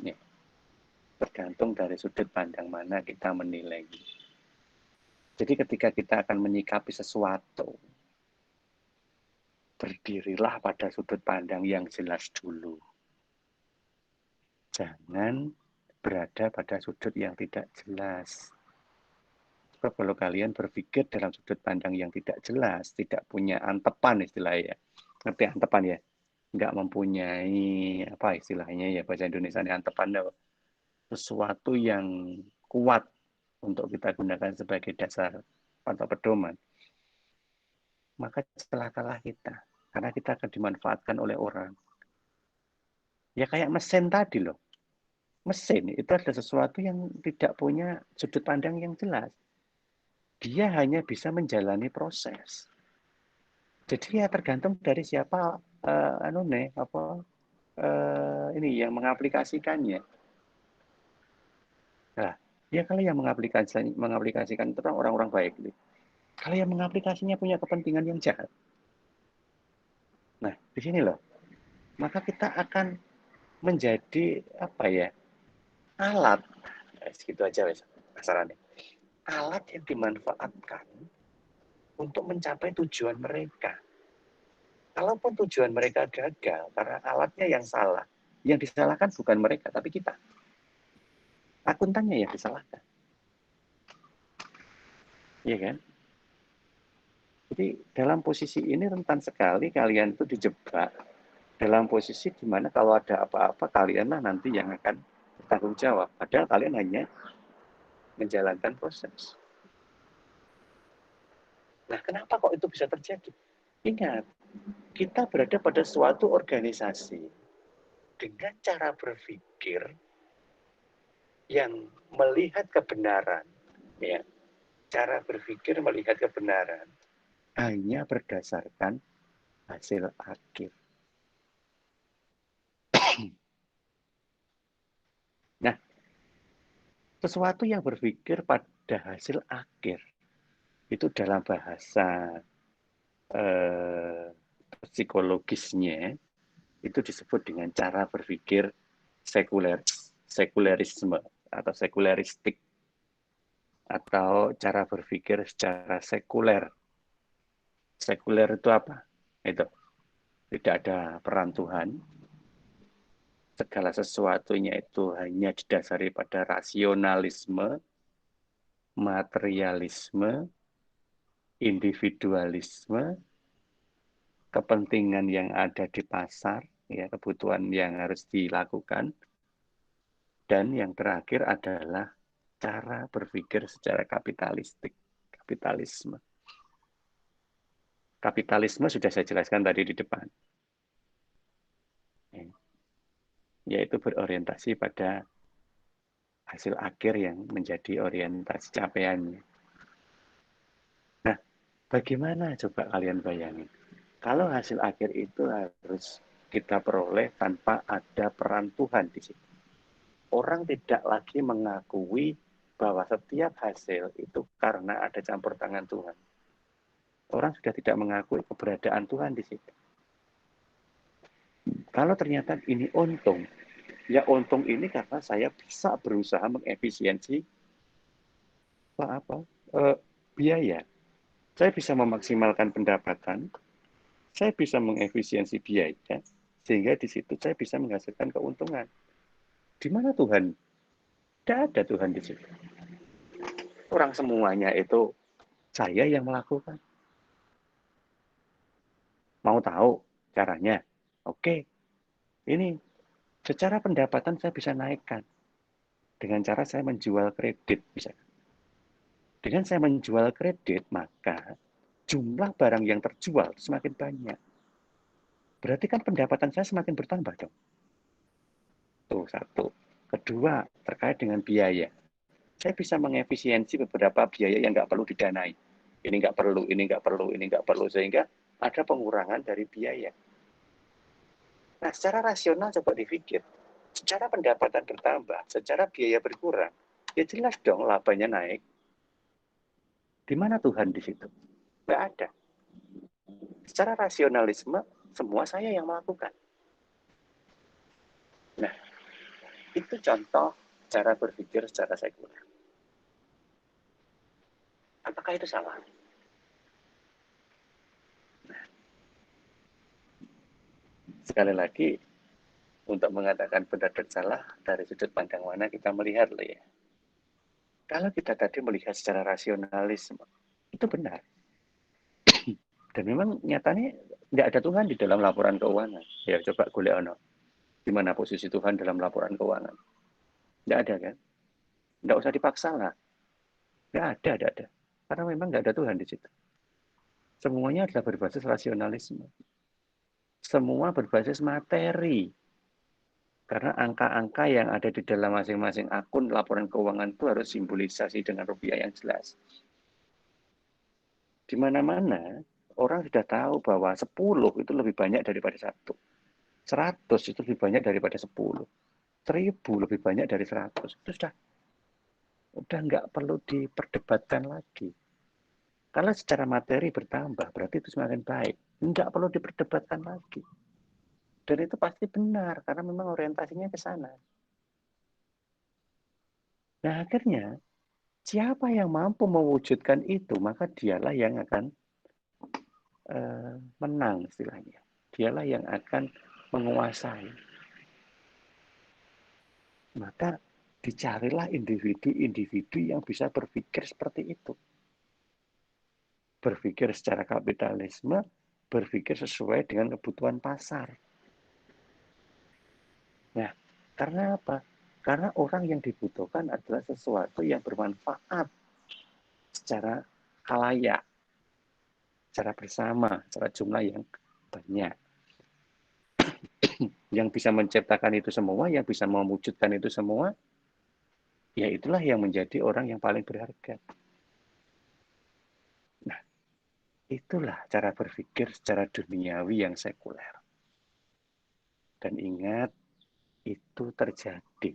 Ya. Tergantung dari sudut pandang mana kita menilainya. Jadi ketika kita akan menyikapi sesuatu, berdirilah pada sudut pandang yang jelas dulu. Jangan berada pada sudut yang tidak jelas. Sebab kalau kalian berpikir dalam sudut pandang yang tidak jelas, tidak punya antepan istilahnya. Ngerti antepan ya? Nggak mempunyai, apa istilahnya ya, bahasa Indonesia ini antepan, sesuatu yang kuat untuk kita gunakan sebagai dasar atau pedoman. Maka celakalah kita. Karena kita akan dimanfaatkan oleh orang. Ya kayak mesin tadi loh. Mesin itu adalah sesuatu yang tidak punya sudut pandang yang jelas. Dia hanya bisa menjalani proses. Jadi ya tergantung dari siapa ini yang mengaplikasikannya. Nah, ya kalau yang mengaplikasikan itu orang-orang baik. Kalau yang mengaplikasinya punya kepentingan yang jahat. Nah, di sini loh. Maka kita akan menjadi alat. Segitu aja wes kasarannya. Alat yang dimanfaatkan untuk mencapai tujuan mereka. Kalaupun tujuan mereka gagal karena alatnya yang salah, yang disalahkan bukan mereka tapi kita. Akuntannya yang disalahkan. Iya kan? Jadi dalam posisi ini rentan sekali kalian itu dijebak dalam posisi di mana kalau ada apa-apa kalianlah nanti yang akan bertanggung jawab. Padahal kalian hanya menjalankan proses. Nah, kenapa kok itu bisa terjadi? Ingat, kita berada pada suatu organisasi dengan cara berpikir yang melihat kebenaran, ya, cara berpikir melihat kebenaran hanya berdasarkan hasil akhir. Nah, sesuatu yang berpikir pada hasil akhir itu dalam bahasa psikologisnya itu disebut dengan cara berpikir sekulerisme atau sekuleristik atau cara berpikir secara sekuler. Sekuler itu apa? Itu tidak ada peran Tuhan. Segala sesuatunya itu hanya didasari pada rasionalisme, materialisme, individualisme, kepentingan yang ada di pasar, ya, kebutuhan yang harus dilakukan, dan yang terakhir adalah cara berpikir secara kapitalisme. Kapitalisme sudah saya jelaskan tadi di depan, yaitu berorientasi pada hasil akhir yang menjadi orientasi capaiannya. Nah, bagaimana coba kalian bayangin? Kalau hasil akhir itu harus kita peroleh tanpa ada peran Tuhan di situ. Orang tidak lagi mengakui bahwa setiap hasil itu karena ada campur tangan Tuhan. Orang sudah tidak mengakui keberadaan Tuhan di situ. Kalau ternyata ini untung, ya untung ini karena saya bisa berusaha mengefisiensi biaya. Saya bisa memaksimalkan pendapatan, saya bisa mengefisiensi biaya, sehingga di situ saya bisa menghasilkan keuntungan. Di mana Tuhan? Tidak ada Tuhan di situ. Orang semuanya itu saya yang melakukan. Mau tahu caranya? Oke, ini secara pendapatan saya bisa naikkan. Dengan cara saya menjual kredit. Misalkan. Dengan saya menjual kredit, maka jumlah barang yang terjual semakin banyak. Berarti kan pendapatan saya semakin bertambah dong. Tuh, satu. Kedua, terkait dengan biaya. Saya bisa mengefisiensi beberapa biaya yang nggak perlu didanai. Ini nggak perlu, ini nggak perlu, ini nggak perlu. Sehingga ada pengurangan dari biaya. Nah, secara rasional coba dipikir. Secara pendapatan bertambah, secara biaya berkurang. Ya jelas dong labanya naik. Di mana Tuhan di situ? Nggak ada. Secara rasionalisme, semua saya yang melakukan. Nah, itu contoh cara berpikir secara sekuler. Apakah itu salah? Nah, Sekali lagi, untuk mengatakan benar dan salah, dari sudut pandang mana kita melihat loh ya. Kalau kita tadi melihat secara rasionalisme, itu benar. Dan memang nyatanya nggak ada Tuhan di dalam laporan keuangan. Ya coba golek ono. Di mana posisi Tuhan dalam laporan keuangan? Nggak ada kan? Nggak usah dipaksa lah. Nggak ada. Karena memang nggak ada Tuhan di situ. Semuanya adalah berbasis rasionalisme. Semua berbasis materi. Karena angka-angka yang ada di dalam masing-masing akun laporan keuangan itu harus simbolisasi dengan rupiah yang jelas. Di mana-mana orang sudah tahu bahwa 10 itu lebih banyak daripada 1. 100 itu lebih banyak daripada 10. 1000 lebih banyak dari 100. Itu udah nggak perlu diperdebatkan lagi. Kalau secara materi bertambah, berarti itu semakin baik. Nggak perlu diperdebatkan lagi. Dan itu pasti benar, karena memang orientasinya ke sana. Nah, akhirnya, siapa yang mampu mewujudkan itu, maka dialah yang akan menang istilahnya. Dialah yang akan menguasai. Maka dicarilah individu-individu yang bisa berpikir seperti itu. Berpikir secara kapitalisme, berpikir sesuai dengan kebutuhan pasar. Nah, karena apa? Karena orang yang dibutuhkan adalah sesuatu yang bermanfaat secara khalayak, secara bersama, secara jumlah yang banyak. Yang bisa menciptakan itu semua, yang bisa mewujudkan itu semua, ya itulah yang menjadi orang yang paling berharga. Nah, itulah cara berpikir secara duniawi yang sekuler. Dan ingat, itu terjadi.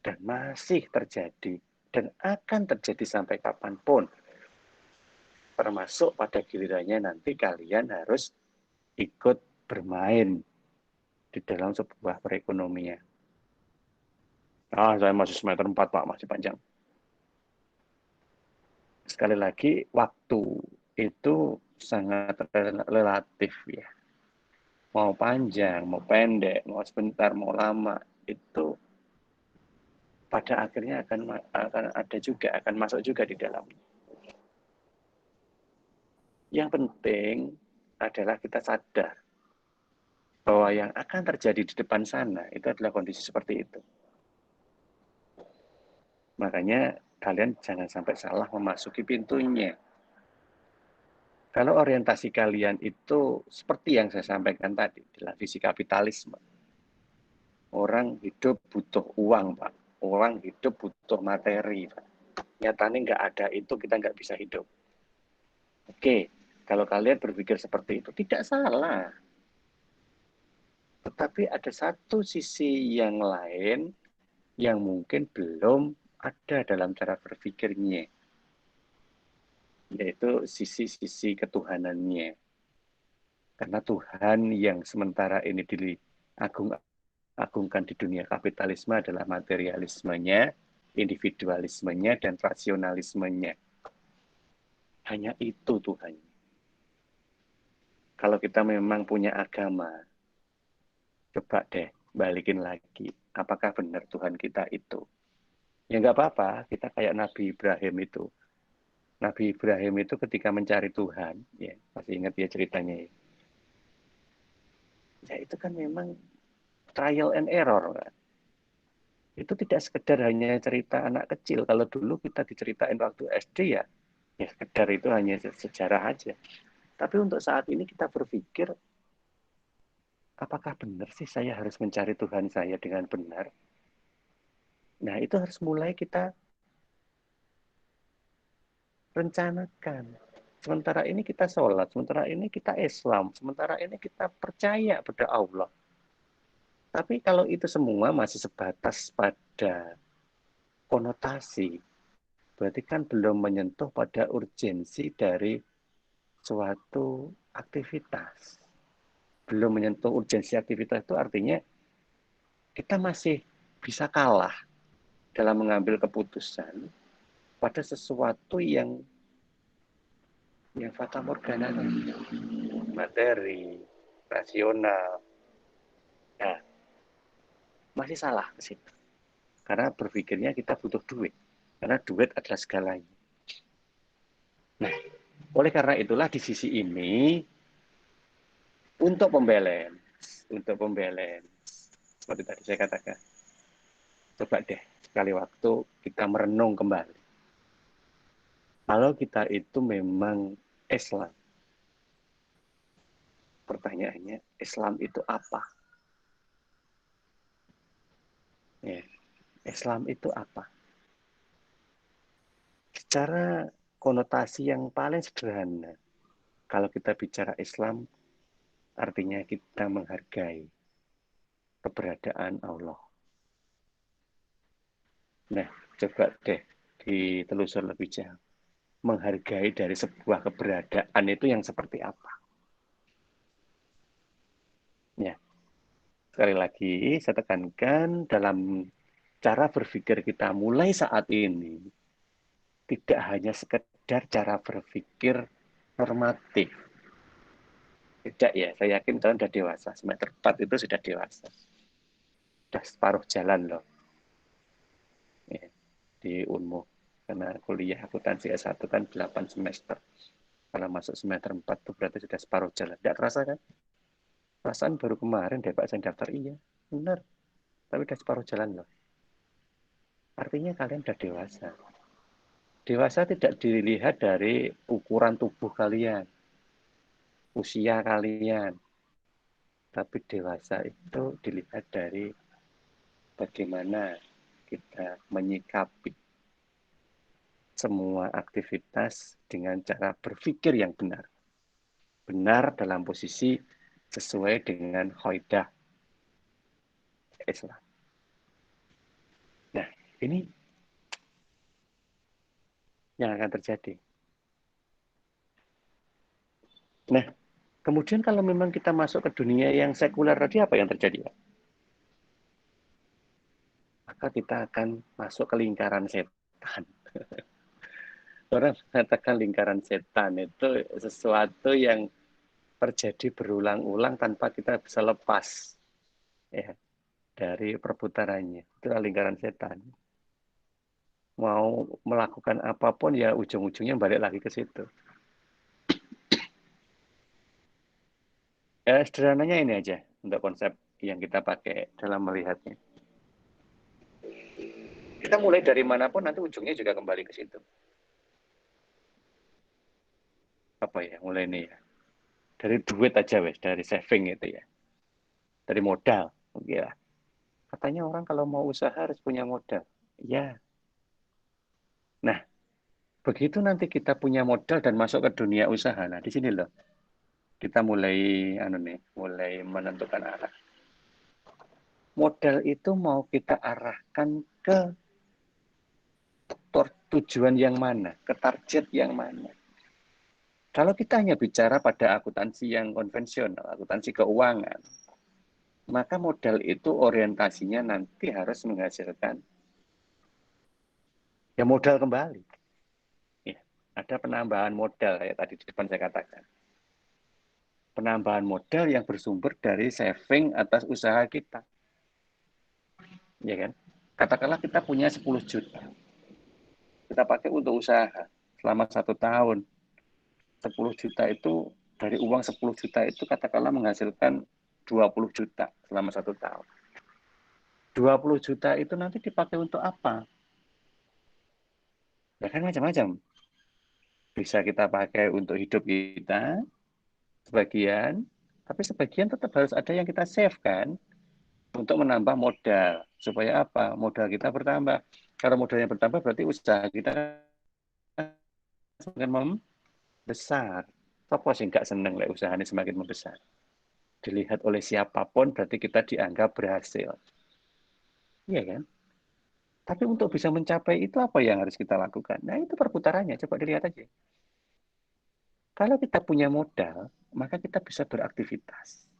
Dan masih terjadi. Dan akan terjadi sampai kapanpun. Termasuk pada gilirannya nanti kalian harus ikut bermain di dalam sebuah perekonomian. Saya masih semester 4, Pak. Masih panjang. Sekali lagi, waktu itu sangat relatif ya. Mau panjang, mau pendek, mau sebentar, mau lama, itu pada akhirnya akan ada juga, akan masuk juga di dalamnya. Yang penting adalah kita sadar bahwa yang akan terjadi di depan sana itu adalah kondisi seperti itu. Makanya kalian jangan sampai salah memasuki pintunya. Kalau orientasi kalian itu seperti yang saya sampaikan tadi, adalah visi kapitalisme. Orang hidup butuh uang, Pak. Orang hidup butuh materi, Pak. Nyatanya nggak ada itu, kita nggak bisa hidup. Oke, kalau kalian berpikir seperti itu, tidak salah. Tetapi ada satu sisi yang lain yang mungkin belum ada dalam cara berpikirnya, yaitu sisi-sisi ketuhanannya. Karena Tuhan yang sementara ini diagungkan di dunia kapitalisme adalah materialismenya, individualismenya, dan rasionalismenya. Hanya itu Tuhan. Kalau kita memang punya agama, coba deh balikin lagi. Apakah benar Tuhan kita itu? Ya nggak apa-apa, kita kayak Nabi Ibrahim itu. Nabi Ibrahim itu ketika mencari Tuhan, ya masih ingat ya ceritanya ya. Ya itu kan memang trial and error kan. Itu tidak sekedar hanya cerita anak kecil. Kalau dulu kita diceritain waktu SD ya sekedar itu hanya sejarah aja. Tapi untuk saat ini kita berpikir, apakah benar sih saya harus mencari Tuhan saya dengan benar? Nah itu harus mulai kita rencanakan. Sementara ini kita sholat, sementara ini kita Islam, sementara ini kita percaya pada Allah. Tapi kalau itu semua masih sebatas pada konotasi, berarti kan belum menyentuh pada urgensi dari suatu aktivitas. Belum menyentuh urgensi aktivitas itu artinya kita masih bisa kalah dalam mengambil keputusan pada sesuatu yang fata morgana, materi, rasional, Nah, masih salah ke situ. Karena berpikirnya kita butuh duit. Karena duit adalah segalanya. Nah, oleh karena itulah di sisi ini, untuk pembalance, seperti tadi saya katakan, coba deh sekali waktu kita merenung kembali. Kalau kita itu memang Islam, pertanyaannya, Islam itu apa? Ya, Islam itu apa? Secara konotasi yang paling sederhana, kalau kita bicara Islam, artinya kita menghargai keberadaan Allah. Nah, coba deh ditelusur lebih jauh. Menghargai dari sebuah keberadaan itu yang seperti apa? Ya, sekali lagi saya tekankan dalam cara berpikir kita mulai saat ini tidak hanya sekedar cara berpikir normatif. Tidak ya, saya yakin kalian sudah dewasa. Semester 4 itu sudah dewasa. Sudah separuh jalan loh. Ya, di Unmu. Karena kuliah akuntansi S1 kan 8 semester. Kalau masuk semester 4 itu berarti sudah separuh jalan. Tidak terasa kan? Perasaan baru kemarin deh Pak saya daftar. Iya, benar. Tapi sudah separuh jalan loh. Artinya kalian sudah dewasa. Dewasa tidak dilihat dari ukuran tubuh kalian, usia kalian. Tapi dewasa itu dilihat dari bagaimana kita menyikapi semua aktivitas dengan cara berpikir yang benar. Benar dalam posisi sesuai dengan kaidah Islam. Nah, ini yang akan terjadi. Nah, kemudian kalau memang kita masuk ke dunia yang sekuler tadi, apa yang terjadi, Pak? Maka kita akan masuk ke lingkaran setan. Orang mengatakan lingkaran setan itu sesuatu yang terjadi berulang-ulang tanpa kita bisa lepas ya dari perputarannya. Itu lingkaran setan. Mau melakukan apapun ya ujung-ujungnya balik lagi ke situ. Ya, sederhananya ini aja untuk konsep yang kita pakai dalam melihatnya. Kita mulai dari manapun nanti ujungnya juga kembali ke situ. Apa ya, mulai ini ya. Dari duit aja wes, dari saving itu ya. Dari modal. Ya. Katanya orang kalau mau usaha harus punya modal. Ya. Nah, begitu nanti kita punya modal dan masuk ke dunia usaha. Nah, di sini loh. Kita mulai menentukan arah. Modal itu mau kita arahkan ke tujuan yang mana, ke target yang mana. Kalau kita hanya bicara pada akuntansi yang konvensional, akuntansi keuangan, maka modal itu orientasinya nanti harus menghasilkan ya modal kembali. Ya, ada penambahan modal kayak tadi di depan saya katakan. Penambahan modal yang bersumber dari saving atas usaha kita. Ya kan? Katakanlah kita punya 10 juta. Kita pakai untuk usaha selama 1 tahun. 10 juta itu, dari uang 10 juta itu katakanlah menghasilkan 20 juta selama 1 tahun. 20 juta itu nanti dipakai untuk apa? Ya kan macam-macam. Bisa kita pakai untuk hidup kita, sebagian, tapi sebagian tetap harus ada yang kita save kan, untuk menambah modal. Supaya apa? Modal kita bertambah. Kalau modalnya bertambah berarti usaha kita semakin membesar. Apa sih nggak seneng lah usahanya semakin membesar? Dilihat oleh siapapun berarti kita dianggap berhasil. Iya kan? Tapi untuk bisa mencapai itu apa yang harus kita lakukan? Nah itu perputarannya, coba dilihat aja. Kalau kita punya modal, maka kita bisa beraktivitas.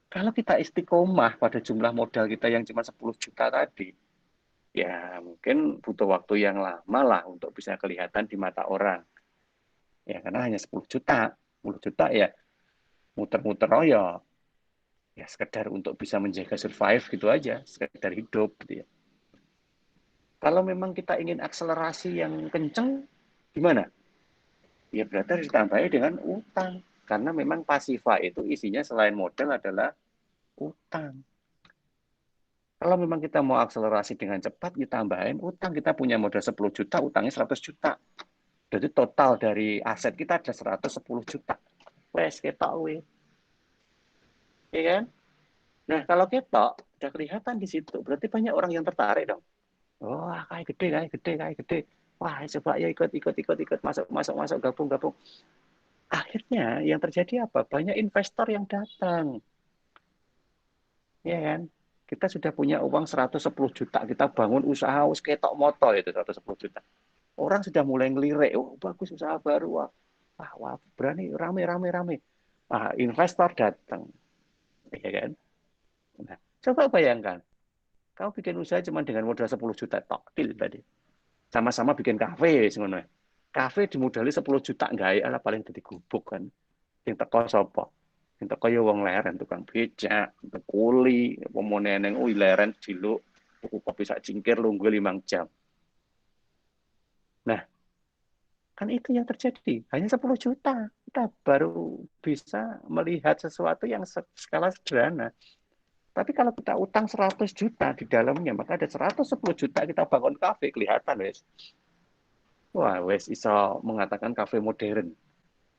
Kalau kita istiqomah pada jumlah modal kita yang cuma 10 juta tadi, ya mungkin butuh waktu yang lama lah untuk bisa kelihatan di mata orang. Ya karena hanya 10 juta. 10 juta ya muter-muter royo. Ya sekedar untuk bisa menjaga survive gitu aja, sekedar hidup gitu ya. Kalau memang kita ingin akselerasi yang kenceng, gimana? Ya berarti harus ditambahi dengan utang. Karena memang pasifa itu isinya selain modal adalah utang. Kalau memang kita mau akselerasi dengan cepat, kita tambahin utang. Kita punya modal 10 juta, utangnya 100 juta. Jadi total dari aset kita ada 110 juta. Wes, ketok we. Ya kan? Nah, kalau ketok, udah kelihatan di situ. Berarti banyak orang yang tertarik dong. Wah, kayak gede, kayak gede, kayak gede. Wah, coba ya ikut, masuk, gabung. Akhirnya yang terjadi apa? Banyak investor yang datang. Ya kan? Kita sudah punya uang 110 juta, kita bangun usaha ketok moto itu 110 juta. Orang sudah mulai ngelirik, oh bagus usaha baru, wah berani, rame. Investor datang, ya kan? Nah, coba bayangkan, kamu bikin usaha cuma dengan modal 10 juta, tok, deal tadi. Sama-sama bikin kafe, sebenarnya. Kafe dimodali 10 juta, enggak ya, paling jadi gubuk kan. Yang teko sapa? Yang teko ya wong leren, tukang becak, kuli, apa neneng, leren diluk, tuku kopi sak cingkir lungguh 5 jam. Nah, kan itu yang terjadi. Hanya 10 juta. Kita baru bisa melihat sesuatu yang skala sederhana. Tapi kalau kita utang 100 juta di dalamnya, maka ada 110 juta kita bangun kafe, kelihatan wes. Wah, wes iso mengatakan kafe modern.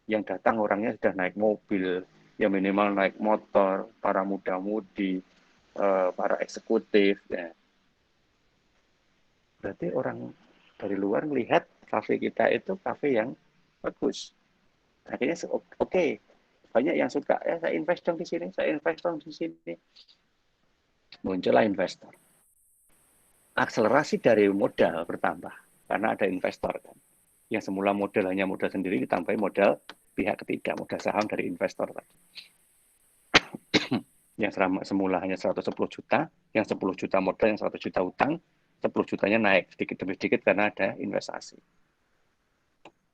Yang datang orangnya sudah naik mobil, yang minimal naik motor, para muda-mudi, para eksekutif. Ya. Berarti orang dari luar melihat kafe kita itu kafe yang bagus. Akhirnya oke, banyak yang suka. Ya, saya invest dong di sini, saya invest dong di sini. Muncullah investor. Akselerasi dari modal bertambah karena ada investor kan. Yang semula modal hanya modal sendiri ditambahi modal pihak ketiga, modal saham dari investor tadi. Yang semula hanya 110 juta, yang 10 juta modal, yang 100 juta utang, 10 jutanya naik sedikit demi sedikit karena ada investasi.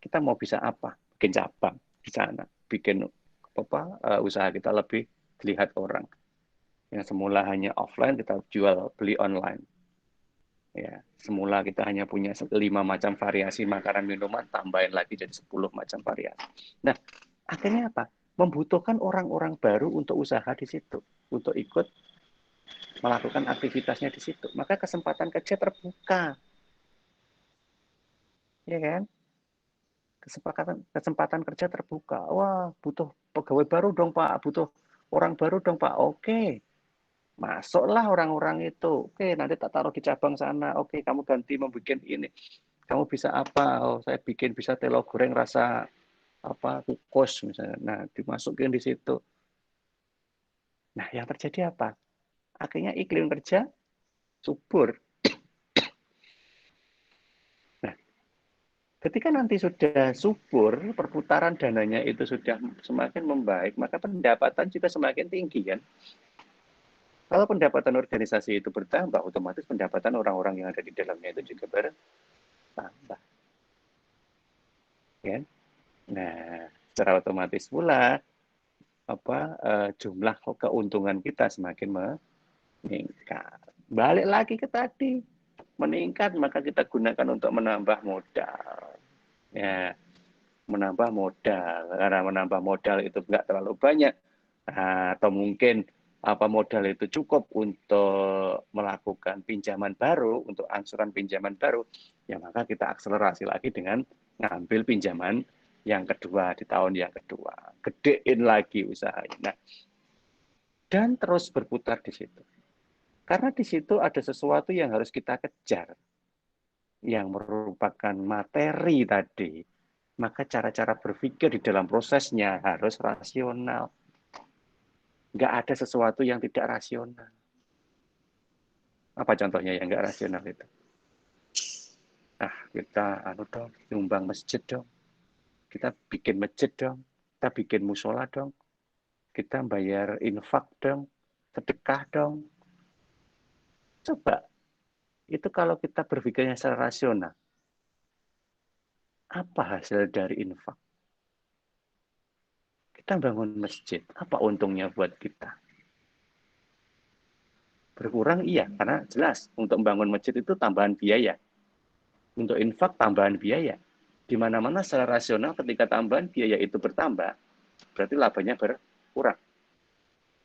Kita mau bisa apa? Bikin cabang di sana, bikin usaha kita lebih dilihat orang. Yang semula hanya offline kita jual beli online. Ya, semula kita hanya punya 5 macam variasi makanan minuman, tambahin lagi jadi 10 macam variasi. Nah, akhirnya apa? Membutuhkan orang-orang baru untuk usaha di situ, untuk ikut melakukan aktivitasnya di situ. Maka kesempatan kerja terbuka. Ya kan? Kesempatan kerja terbuka. Wah, butuh pegawai baru dong, Pak. Butuh orang baru dong, Pak. Oke. Masuklah orang-orang itu. Oke, nanti tak taruh di cabang sana. Oke, kamu ganti membuat ini. Kamu bisa apa? Oh, saya bikin bisa telo goreng rasa apa kukus misalnya. Nah, dimasukin di situ. Nah, yang terjadi apa? Akhirnya iklim kerja subur. Nah, ketika nanti sudah subur, perputaran dananya itu sudah semakin membaik, maka pendapatan juga semakin tinggi kan. Kalau pendapatan organisasi itu bertambah, otomatis pendapatan orang-orang yang ada di dalamnya itu juga bertambah. Ya? Nah, secara otomatis pula jumlah keuntungan kita semakin meningkat. Balik lagi ke tadi, meningkat maka kita gunakan untuk menambah modal. Ya, menambah modal. Karena menambah modal itu nggak terlalu banyak, atau mungkin modal itu cukup untuk melakukan pinjaman baru, untuk angsuran pinjaman baru, ya maka kita akselerasi lagi dengan ngambil pinjaman yang kedua di tahun yang kedua, gedein lagi usahanya. Nah, dan terus berputar di situ. Karena di situ ada sesuatu yang harus kita kejar, yang merupakan materi tadi. Maka cara-cara berpikir di dalam prosesnya harus rasional. Nggak ada sesuatu yang tidak rasional. Apa contohnya yang nggak rasional itu? Kita nyumbang masjid dong. Kita bikin masjid dong. Kita bikin musola dong. Kita bayar infak dong. Sedekah dong. Coba, itu kalau kita berpikirnya secara rasional, apa hasil dari infak? Kita bangun masjid, apa untungnya buat kita? Berkurang iya, karena jelas untuk membangun masjid itu tambahan biaya. Untuk infak tambahan biaya. Di mana-mana secara rasional ketika tambahan biaya itu bertambah, berarti labanya berkurang.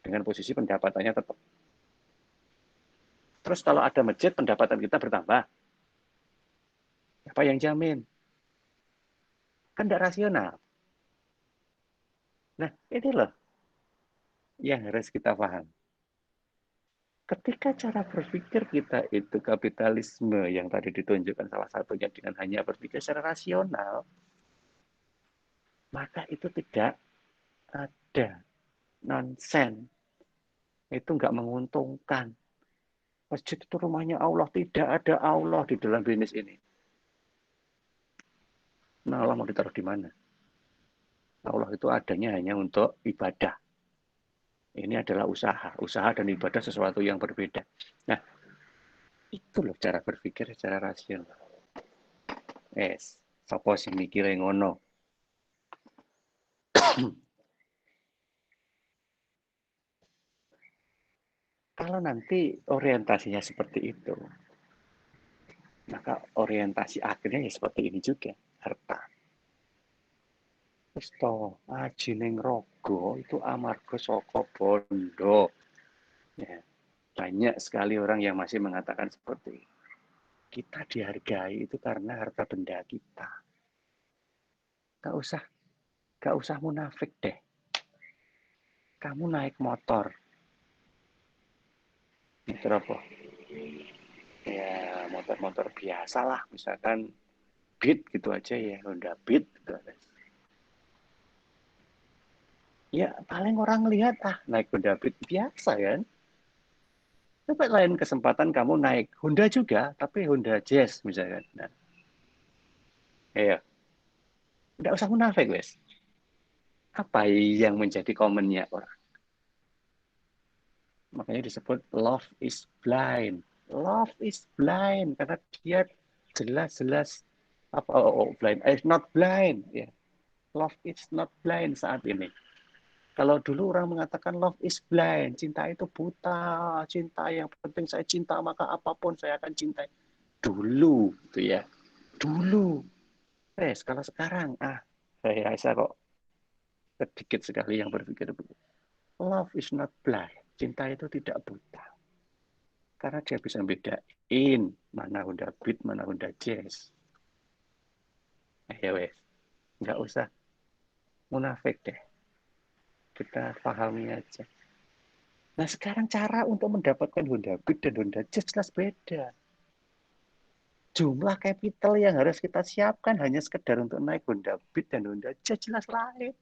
Dengan posisi pendapatannya tetap. Terus kalau ada masjid, pendapatan kita bertambah. Apa yang jamin? Kan tidak rasional. Nah, ini loh yang harus kita paham. Ketika cara berpikir kita itu kapitalisme yang tadi ditunjukkan salah satunya dengan hanya berpikir secara rasional, maka itu tidak ada nonsen. Itu nggak menguntungkan. Masjid itu rumahnya Allah, tidak ada Allah di dalam bisnis ini. Nah, Allah mau ditaruh di mana? Allah itu adanya hanya untuk ibadah. Ini adalah usaha. Usaha dan ibadah sesuatu yang berbeda. Nah, itu loh cara berpikir secara rasional. Sapa sing mikire ngono. Kalau nanti orientasinya seperti itu, maka orientasi akhirnya ya seperti ini juga, harta. Wis to, aji ning raga itu amarga saka bondo. Ya, banyak sekali orang yang masih mengatakan seperti itu. Kita dihargai itu karena harta benda kita. Gak usah munafik deh. Kamu naik motor. Motor apa? Ya, motor-motor biasa lah. Misalkan Beat gitu aja ya. Honda Beat gitu aja. Ya, paling orang lihat, naik Honda Beat biasa kan. Tapi lain kesempatan kamu naik Honda juga, tapi Honda Jazz misalkan. Nah, ya, nggak usah munafik, wes. Apa yang menjadi komennya orang? Makanya disebut love is blind. Love is blind karena dia jelas-jelas blind. Not blind. Ya. Love is not blind saat ini. Kalau dulu orang mengatakan love is blind, cinta itu buta, cinta yang penting saya cinta maka apapun saya akan cintai. Dulu, gitu ya. Dulu. Kalau sekarang, saya rasa kok sedikit sekali yang berpikir begitu. Love is not blind. Cinta itu tidak buta. Karena dia bisa bedain mana Honda Beat, mana Honda Jazz. Ya wes, nggak usah munafik deh. Kita pahami aja. Nah sekarang cara untuk mendapatkan Honda Beat dan Honda Jazz jelas beda. Jumlah capital yang harus kita siapkan hanya sekedar untuk naik Honda Beat dan Honda Jazz jelas lain.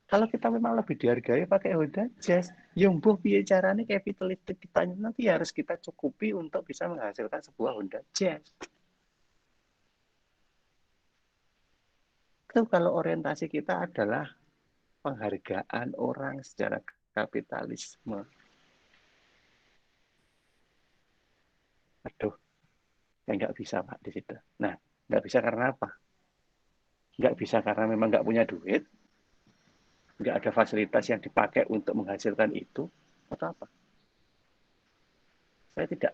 Kalau kita memang lebih dihargai pakai Honda Jazz, yang buah piye caranya capital itu kita nanti harus kita cukupi untuk bisa menghasilkan sebuah Honda Jazz. Itu kalau orientasi kita adalah penghargaan orang secara kapitalisme. Aduh, ya nggak bisa Pak di situ. Nah, nggak bisa karena apa? Nggak bisa karena memang nggak punya duit, nggak ada fasilitas yang dipakai untuk menghasilkan itu, atau apa? Saya tidak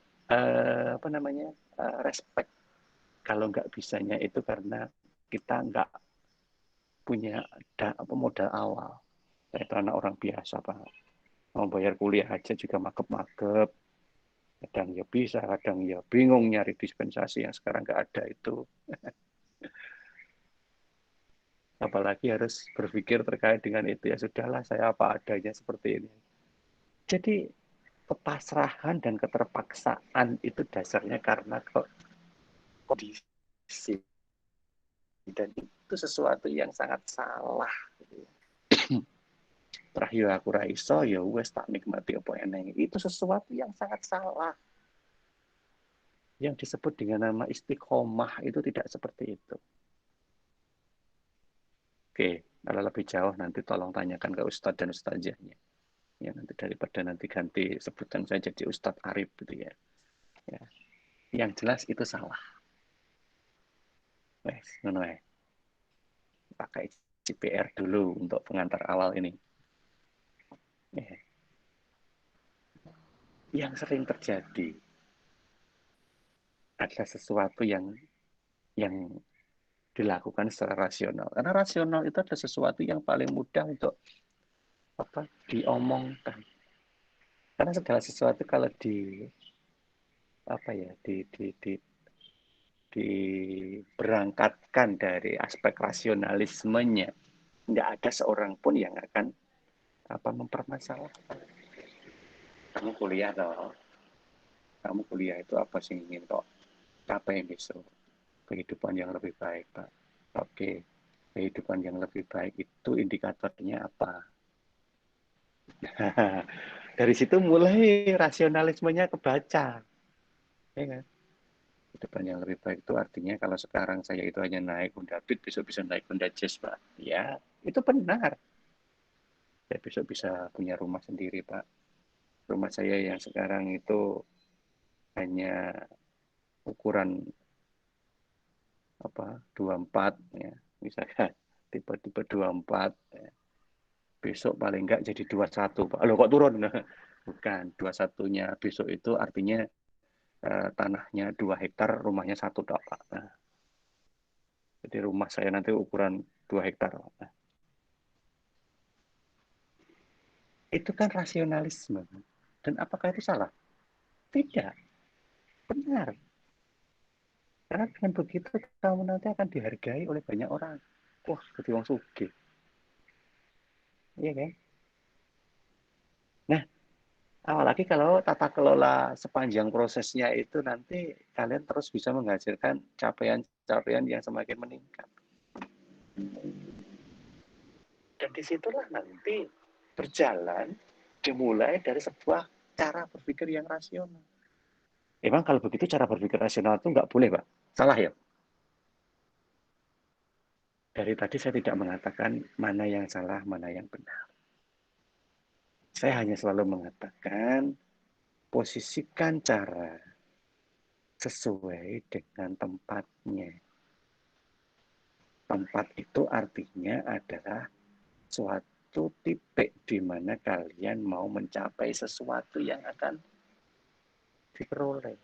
respect kalau nggak bisanya itu karena kita nggak punya modal awal. Saya itu anak orang biasa Pak. Mau bayar kuliah aja juga makep-makep. Kadang ya bisa, kadang ya bingung nyari dispensasi yang sekarang nggak ada itu. Apalagi harus berpikir terkait dengan itu, ya sudahlah saya apa adanya seperti ini. Jadi kepasrahan dan keterpaksaan itu dasarnya karena kondisi. Dan itu sesuatu yang sangat salah. Terakhir aku raiso, ya wes tak nikmati apa eneng. Itu sesuatu yang sangat salah. Yang disebut dengan nama istiqomah itu tidak seperti itu. Oke, kalau lebih jauh nanti tolong tanyakan ke Ustadz dan Ustazahnya. Ya, nanti daripada nanti ganti sebutan saya jadi Ustadz Arif gitu ya. Ya. Yang jelas itu salah. Wes, ngono ya. Pakai CPR dulu untuk pengantar awal ini. Ya. yang sering terjadi adalah sesuatu yang dilakukan secara rasional. Karena rasional itu adalah sesuatu yang paling mudah untuk diomongkan. Karena segala sesuatu kalau diberangkatkan dari aspek rasionalismenya, tidak ada seorang pun yang akan mempermasalahkan. Kamu kuliah loh, kamu kuliah itu apa sih ingin kok capai besok? Kehidupan yang lebih baik, Pak. Oke, kehidupan yang lebih baik itu indikatornya apa? Dari situ mulai rasionalismenya kebaca, ya kan? Kehidupan yang lebih baik itu artinya kalau sekarang saya itu hanya naik Honda Beat, besok bisa naik Honda Jazz, Pak. Ya, itu benar. Saya besok bisa punya rumah sendiri, Pak. Rumah saya yang sekarang itu hanya ukuran 24 ya, misalkan tipe-tipe 24 ya. Besok paling enggak jadi 21, Pak. Loh kok turun? Bukan, 21-nya besok itu artinya tanahnya 2 hektar, rumahnya 1 Pak. Nah, jadi rumah saya nanti ukuran 2 hektar. Nah, itu kan rasionalisme. Dan apakah itu salah? Tidak. Benar. Karena dengan begitu kamu nanti akan dihargai oleh banyak orang. Wah, jadi wong sugih. Iya kan? Nah, apalagi kalau tata kelola sepanjang prosesnya itu nanti kalian terus bisa menghasilkan capaian-capaian yang semakin meningkat. Dan disitulah nanti berjalan dimulai dari sebuah cara berpikir yang rasional. Emang kalau begitu cara berpikir rasional itu nggak boleh, Pak? Salah ya? Dari tadi saya tidak mengatakan mana yang salah, mana yang benar. Saya hanya selalu mengatakan posisikan cara sesuai dengan tempatnya. Tempat itu artinya adalah suatu titik di mana kalian mau mencapai sesuatu yang akan diperoleh.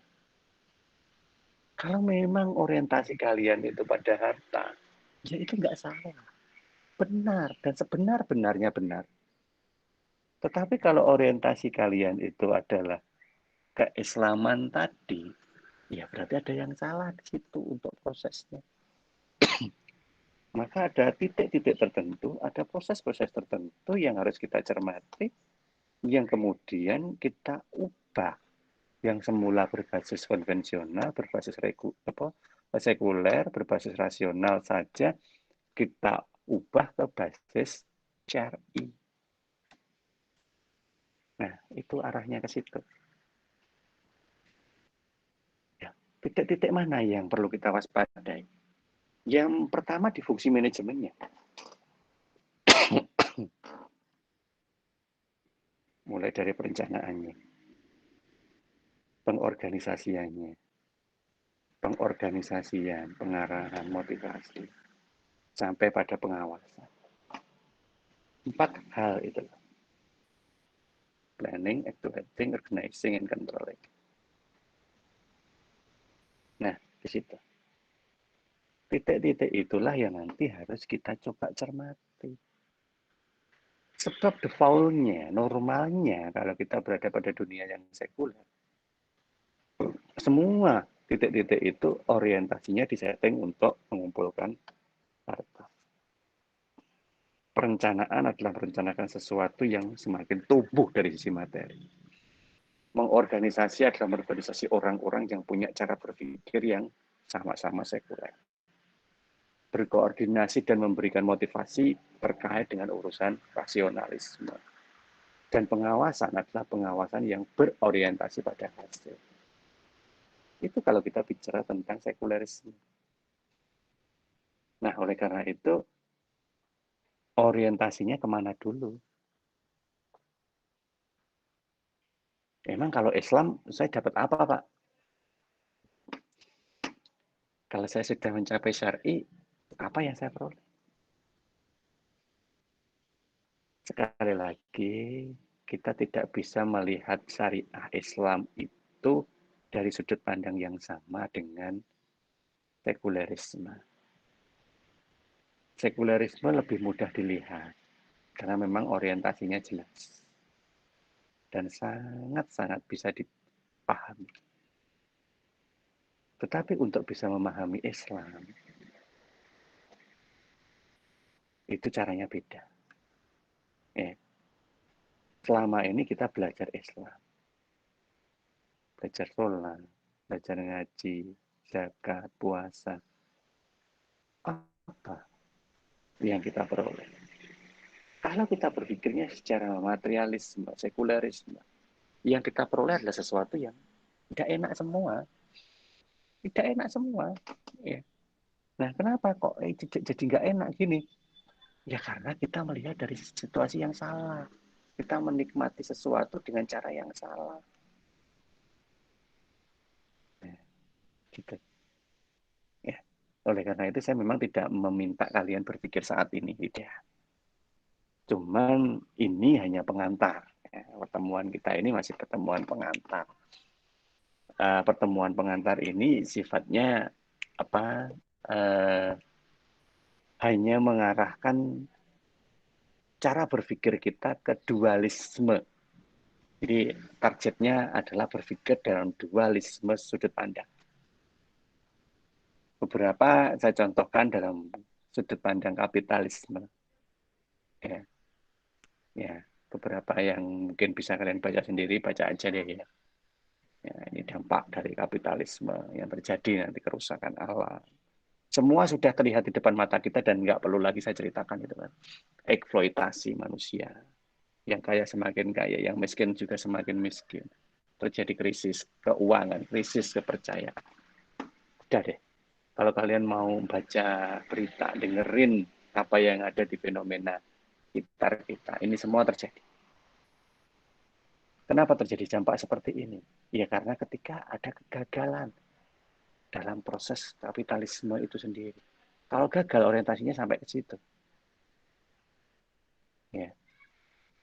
Kalau memang orientasi kalian itu pada harta, ya itu nggak salah. Benar, dan sebenar-benarnya benar. Tetapi kalau orientasi kalian itu adalah keislaman tadi, ya berarti ada yang salah di situ untuk prosesnya. Maka ada titik-titik tertentu, ada proses-proses tertentu yang harus kita cermati, yang kemudian kita ubah. Yang semula berbasis konvensional, berbasis sekuler, berbasis rasional saja, kita ubah ke basis syar'i. Nah, itu arahnya ke situ. Ya, titik-titik mana yang perlu kita waspadai? Yang pertama di fungsi manajemennya. Mulai dari perencanaannya, pengorganisasian, pengarahan, motivasi, sampai pada pengawasan. 4 hal itu. Planning, activating, organizing, and controlling. Nah, di situ. Titik-titik itulah yang nanti harus kita coba cermati. Sebab default-nya, normalnya, kalau kita berada pada dunia yang sekuler, semua titik-titik itu orientasinya disetting untuk mengumpulkan harta. Perencanaan adalah merencanakan sesuatu yang semakin tumbuh dari sisi materi. Mengorganisasi adalah mengorganisasi orang-orang yang punya cara berpikir yang sama-sama sekuler. Berkoordinasi dan memberikan motivasi terkait dengan urusan rasionalisme. Dan pengawasan adalah pengawasan yang berorientasi pada hasil. Itu kalau kita bicara tentang sekulerisme. Nah, oleh karena itu, orientasinya kemana dulu? Emang kalau Islam, saya dapat apa, Pak? Kalau saya sudah mencapai syar'i, apa yang saya peroleh? Sekali lagi, kita tidak bisa melihat syariah Islam itu dari sudut pandang yang sama dengan sekulerisme. Sekulerisme lebih mudah dilihat karena memang orientasinya jelas dan sangat-sangat bisa dipahami. Tetapi untuk bisa memahami Islam, itu caranya beda. Selama ini kita belajar Islam. Belajar sholat, belajar ngaji, zakat, puasa. Apa yang kita peroleh? Kalau kita berpikirnya secara materialisme, sekulerisme, yang kita peroleh adalah sesuatu yang tidak enak semua. Tidak enak semua. Ya. Nah, kenapa kok jadi nggak enak gini? Ya karena kita melihat dari situasi yang salah. Kita menikmati sesuatu dengan cara yang salah. Ya, gitu. Ya. Oleh karena itu saya memang tidak meminta kalian berpikir saat ini. Tidak. Cuman ini hanya pengantar. Ya. Pertemuan kita ini masih pertemuan pengantar. Pertemuan pengantar ini sifatnya hanya mengarahkan cara berpikir kita ke dualisme. Jadi targetnya adalah berpikir dalam dualisme sudut pandang. Beberapa saya contohkan dalam sudut pandang kapitalisme. Ya, beberapa yang mungkin bisa kalian baca sendiri, baca aja deh ya. Ya, ini dampak dari kapitalisme yang terjadi nanti kerusakan alam. Semua sudah terlihat di depan mata kita dan nggak perlu lagi saya ceritakan itu kan. Eksploitasi manusia. Yang kaya semakin kaya, yang miskin juga semakin miskin. Terjadi krisis keuangan, krisis kepercayaan. Udah deh. Kalau kalian mau baca berita, dengerin apa yang ada di fenomena sekitar kita. Ini semua terjadi. Kenapa terjadi dampak seperti ini? Ya karena ketika ada kegagalan dalam proses kapitalisme itu sendiri. Kalau gagal orientasinya sampai ke situ. Ya.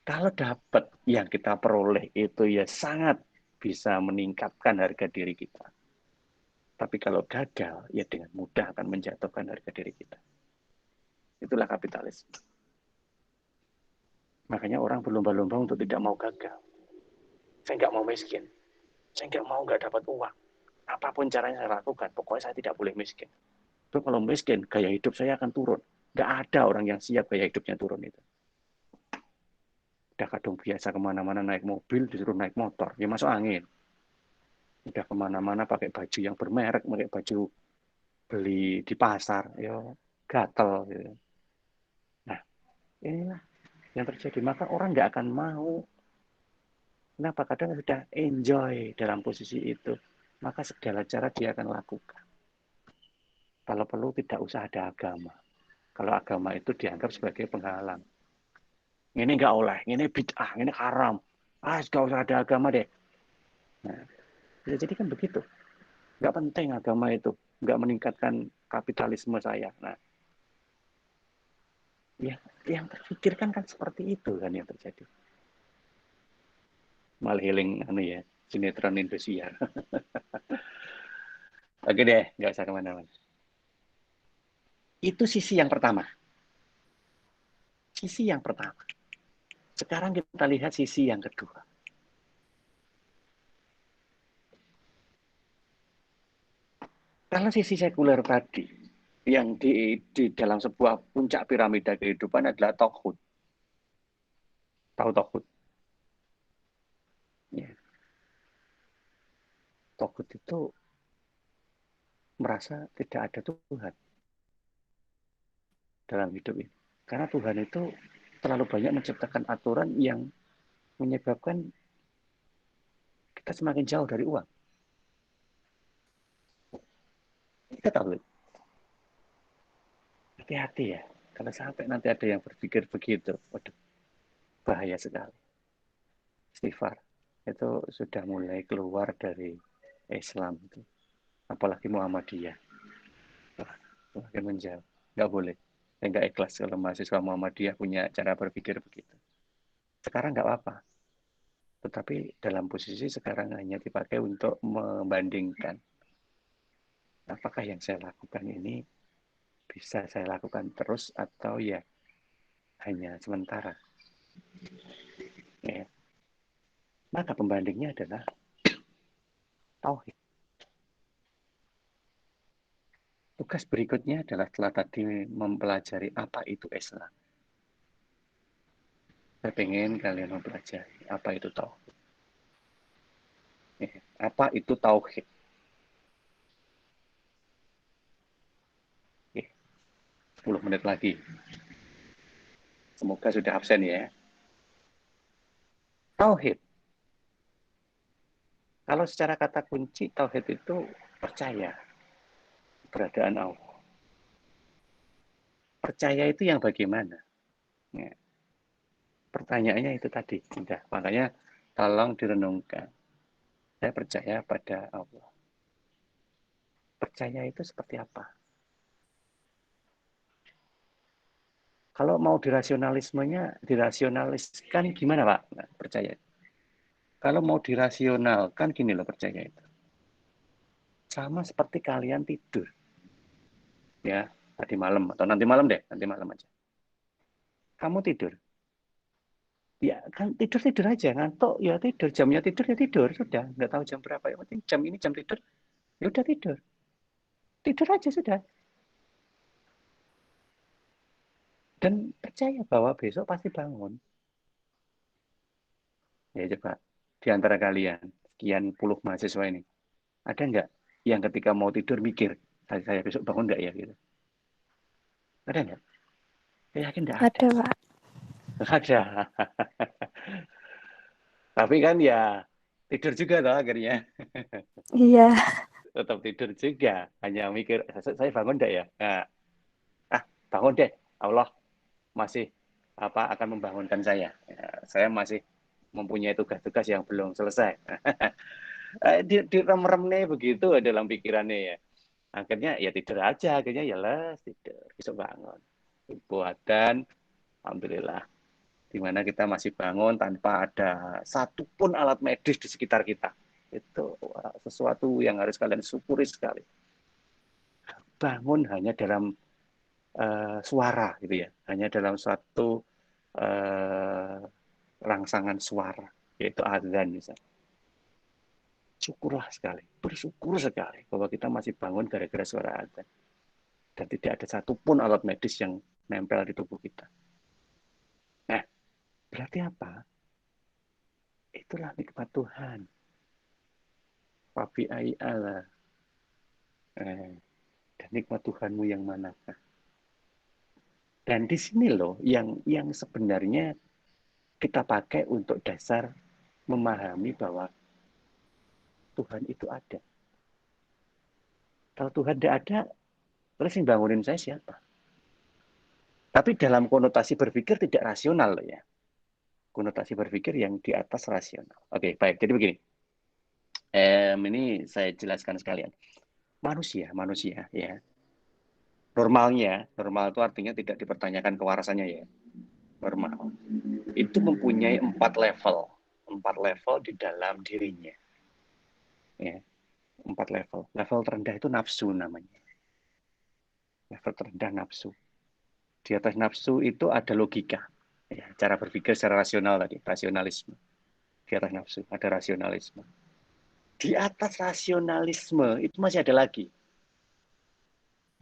Kalau dapat yang kita peroleh itu ya sangat bisa meningkatkan harga diri kita. Tapi kalau gagal, ya dengan mudah akan menjatuhkan harga diri kita. Itulah kapitalisme. Makanya orang berlomba-lomba untuk tidak mau gagal. Saya nggak mau miskin. Saya nggak dapat uang. Apapun caranya saya lakukan, pokoknya saya tidak boleh miskin. Itu kalau miskin, gaya hidup saya akan turun. Nggak ada orang yang siap gaya hidupnya turun itu. Udah kadung biasa kemana-mana naik mobil, disuruh naik motor. Ya masuk angin. Udah kemana-mana pakai baju yang bermerek, pakai baju beli di pasar. Ya gatel. Gitu. Nah, inilah yang terjadi. Maka orang nggak akan mau. Kenapa? Kadang sudah enjoy dalam posisi itu. Maka segala cara dia akan lakukan. Kalau perlu tidak usah ada agama. Kalau agama itu dianggap sebagai penghalang. Ini nggak oleh, ini bid'ah, ini haram. Nggak usah ada agama deh. Nah, bisa jadi kan begitu. Nggak penting agama itu. Nggak meningkatkan kapitalisme saya. Nah, ya, yang terpikirkan kan seperti itu kan yang terjadi. Malah healing ya, sinetron Indosiar. Oke deh, nggak usah kemana-mana. Itu sisi yang pertama. Sisi yang pertama. Sekarang kita lihat sisi yang kedua. Kalau sisi sekuler tadi, yang di dalam sebuah puncak piramida kehidupan adalah Tauhid. Tahu Tauhid? Ya. Tauhid itu merasa tidak ada Tuhan dalam hidup ini. Karena Tuhan itu terlalu banyak menciptakan aturan yang menyebabkan kita semakin jauh dari uang. Kita tahu. Hati-hati ya. Kalau sampai nanti ada yang berpikir begitu, waduh, bahaya sekali. Istighfar itu sudah mulai keluar dari Islam itu. Apalagi Muhammadiyah. Semakin menjauh. Nggak boleh. Saya nggak ikhlas kalau mahasiswa Muhammadiyah punya cara berpikir begitu. Sekarang nggak apa-apa. Tetapi dalam posisi sekarang hanya dipakai untuk membandingkan. Apakah yang saya lakukan ini bisa saya lakukan terus atau ya hanya sementara. Ya. Maka pembandingnya adalah tauhid. Tugas berikutnya adalah setelah tadi mempelajari apa itu Islam. Saya pengen kalian mempelajari apa itu tauhid. Ya. Apa itu tauhid? Ya. 10 menit lagi. Semoga sudah absen ya. Tauhid. Kalau secara kata kunci, tauhid itu percaya keberadaan Allah. Percaya itu yang bagaimana? Ya. Pertanyaannya itu tadi. Sudah. Makanya tolong direnungkan. Saya percaya pada Allah. Percaya itu seperti apa? Kalau mau dirasionaliskan gimana Pak? Nah, percaya. Kalau mau dirasionalkan gini loh percaya itu. Sama seperti kalian tidur. Ya, tadi malam atau nanti malam deh, nanti malam aja. Kamu tidur. Ya, kan tidur aja, ngantuk ya tidur, jamnya tidur ya tidur, sudah, nggak tahu jam berapa, yang penting jam ini jam tidur, ya udah tidur. Tidur aja sudah. Dan percaya bahwa besok pasti bangun. Ya coba, di antara kalian, sekian puluh mahasiswa ini, ada nggak yang ketika mau tidur mikir, saya besok bangun nggak ya? Gitu. Ada nggak? Saya yakin nggak ada. Ada, Pak. Ada. Tapi kan ya tidur juga loh akhirnya. Iya. Tetap tidur juga. Hanya mikir, saya bangun nggak ya? Nah, bangun deh. Allah masih akan membangunkan saya. Ya, saya masih mempunyai tugas-tugas yang belum selesai. Direm-rem nih begitu dalam pikirannya ya. Akhirnya ya tidur aja. Akhirnya ya lah tidur. Besok bangun. Buatan, alhamdulillah. Di mana kita masih bangun tanpa ada satupun alat medis di sekitar kita. Itu sesuatu yang harus kalian syukuri sekali. Bangun hanya dalam suara, gitu ya, hanya dalam suatu rangsangan suara, yaitu azan misalnya. Syukurlah sekali, bersyukur sekali bahwa kita masih bangun gara-gara suara azan. Dan tidak ada satupun alat medis yang nempel di tubuh kita. Nah, berarti apa? Itulah nikmat Tuhan. Wabi Allah. Dan nikmat Tuhanmu yang manakah? Dan di sini loh yang sebenarnya kita pakai untuk dasar memahami bahwa Tuhan itu ada. Kalau Tuhan tidak ada, terus yang bangunin saya siapa? Tapi dalam konotasi berpikir tidak rasional loh ya. Konotasi berpikir yang di atas rasional. Oke, baik. Jadi begini. Ini saya jelaskan sekalian. Manusia ya. Normal itu artinya tidak dipertanyakan kewarasannya ya. Normal. Itu mempunyai 4 level. 4 level di dalam dirinya. Ya. 4 level. Level terendah itu nafsu namanya. Level terendah nafsu. Di atas nafsu itu ada logika. Ya, cara berpikir secara rasional tadi, rasionalisme. Di atas nafsu ada rasionalisme. Di atas rasionalisme itu masih ada lagi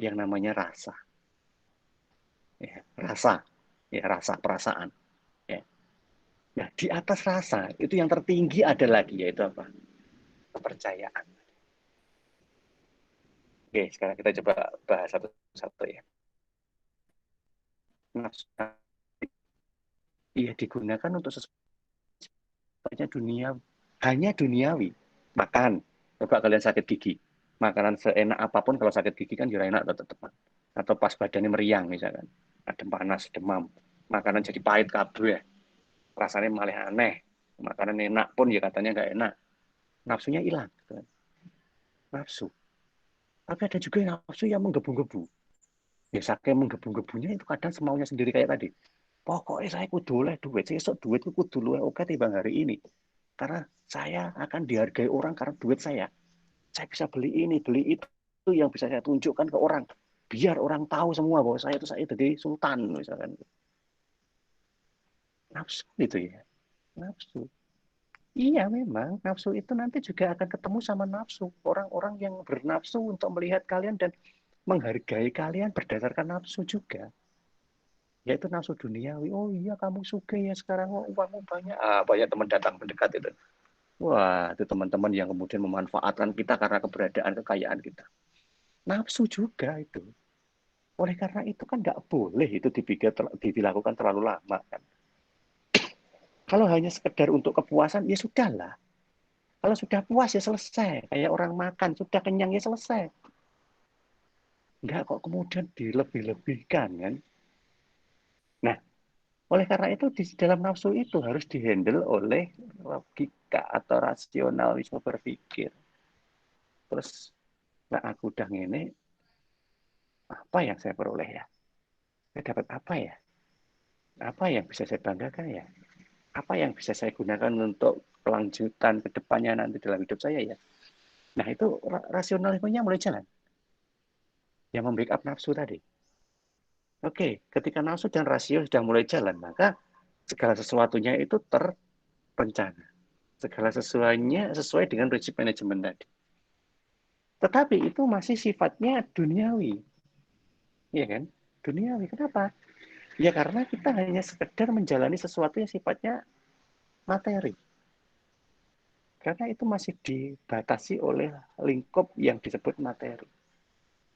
yang namanya rasa. Ya, rasa. Ya, rasa perasaan. Ya. Nah, di atas rasa itu yang tertinggi ada lagi yaitu apa? Kepercayaan. Oke, sekarang kita coba bahas satu-satu ya. Nafsu iya digunakan untuk sesuatu dunia, hanya duniawi. Makan, coba kalian sakit gigi, makanan seenak apapun kalau sakit gigi kan juga enak tetap. Atau pas badannya meriang misalkan, ada panas, demam, makanan jadi pahit kabeh, rasanya malah aneh. Makanan enak pun ya katanya nggak enak, nafsunya hilang. Nafsu. Tapi ada juga yang nafsu yang menggebu-gebu. Ya saking menggebu-gebunya itu kadang semaunya sendiri kayak tadi. Pokoknya saya kudu oleh duit, besok duitku kudu luwih oke timbang hari ini. karena saya akan dihargai orang karena duit saya. Saya bisa beli ini, beli itu yang bisa saya tunjukkan ke orang. Biar orang tahu semua bahwa saya jadi sultan misalkan. Nafsu itu ya. Nafsu. Iya memang, nafsu itu nanti juga akan ketemu sama nafsu. Orang-orang yang bernafsu untuk melihat kalian dan menghargai kalian berdasarkan nafsu juga. Yaitu nafsu duniawi. Oh iya kamu suka ya sekarang, oh, uangmu banyak. Banyak teman datang mendekat itu. Wah, itu teman-teman yang kemudian memanfaatkan kita karena keberadaan kekayaan kita. Nafsu juga itu. Oleh karena itu kan nggak boleh itu dilakukan terlalu lama kan. Kalau hanya sekedar untuk kepuasan, ya sudahlah. Kalau sudah puas ya selesai. Kayak orang makan, sudah kenyang ya selesai. Enggak kok kemudian dilebih-lebihkan kan. Nah, oleh karena itu di dalam nafsu itu harus dihandle oleh logika atau rasionalisme berpikir. Terus, nah aku udah ngene, apa yang saya peroleh ya? Saya dapat apa ya? Apa yang bisa saya banggakan ya? Apa yang bisa saya gunakan untuk kelanjutan ke depannya nanti dalam hidup saya ya? Nah, itu rasionalismenya mulai jalan. Yang membackup nafsu tadi. Oke, ketika nafsu dan rasio sudah mulai jalan, maka segala sesuatunya itu terrencana. Segala sesuatunya sesuai dengan prinsip manajemen tadi. Tetapi itu masih sifatnya duniawi. Iya kan? Duniawi. Kenapa? Ya karena kita hanya sekedar menjalani sesuatu yang sifatnya materi. Karena itu masih dibatasi oleh lingkup yang disebut materi.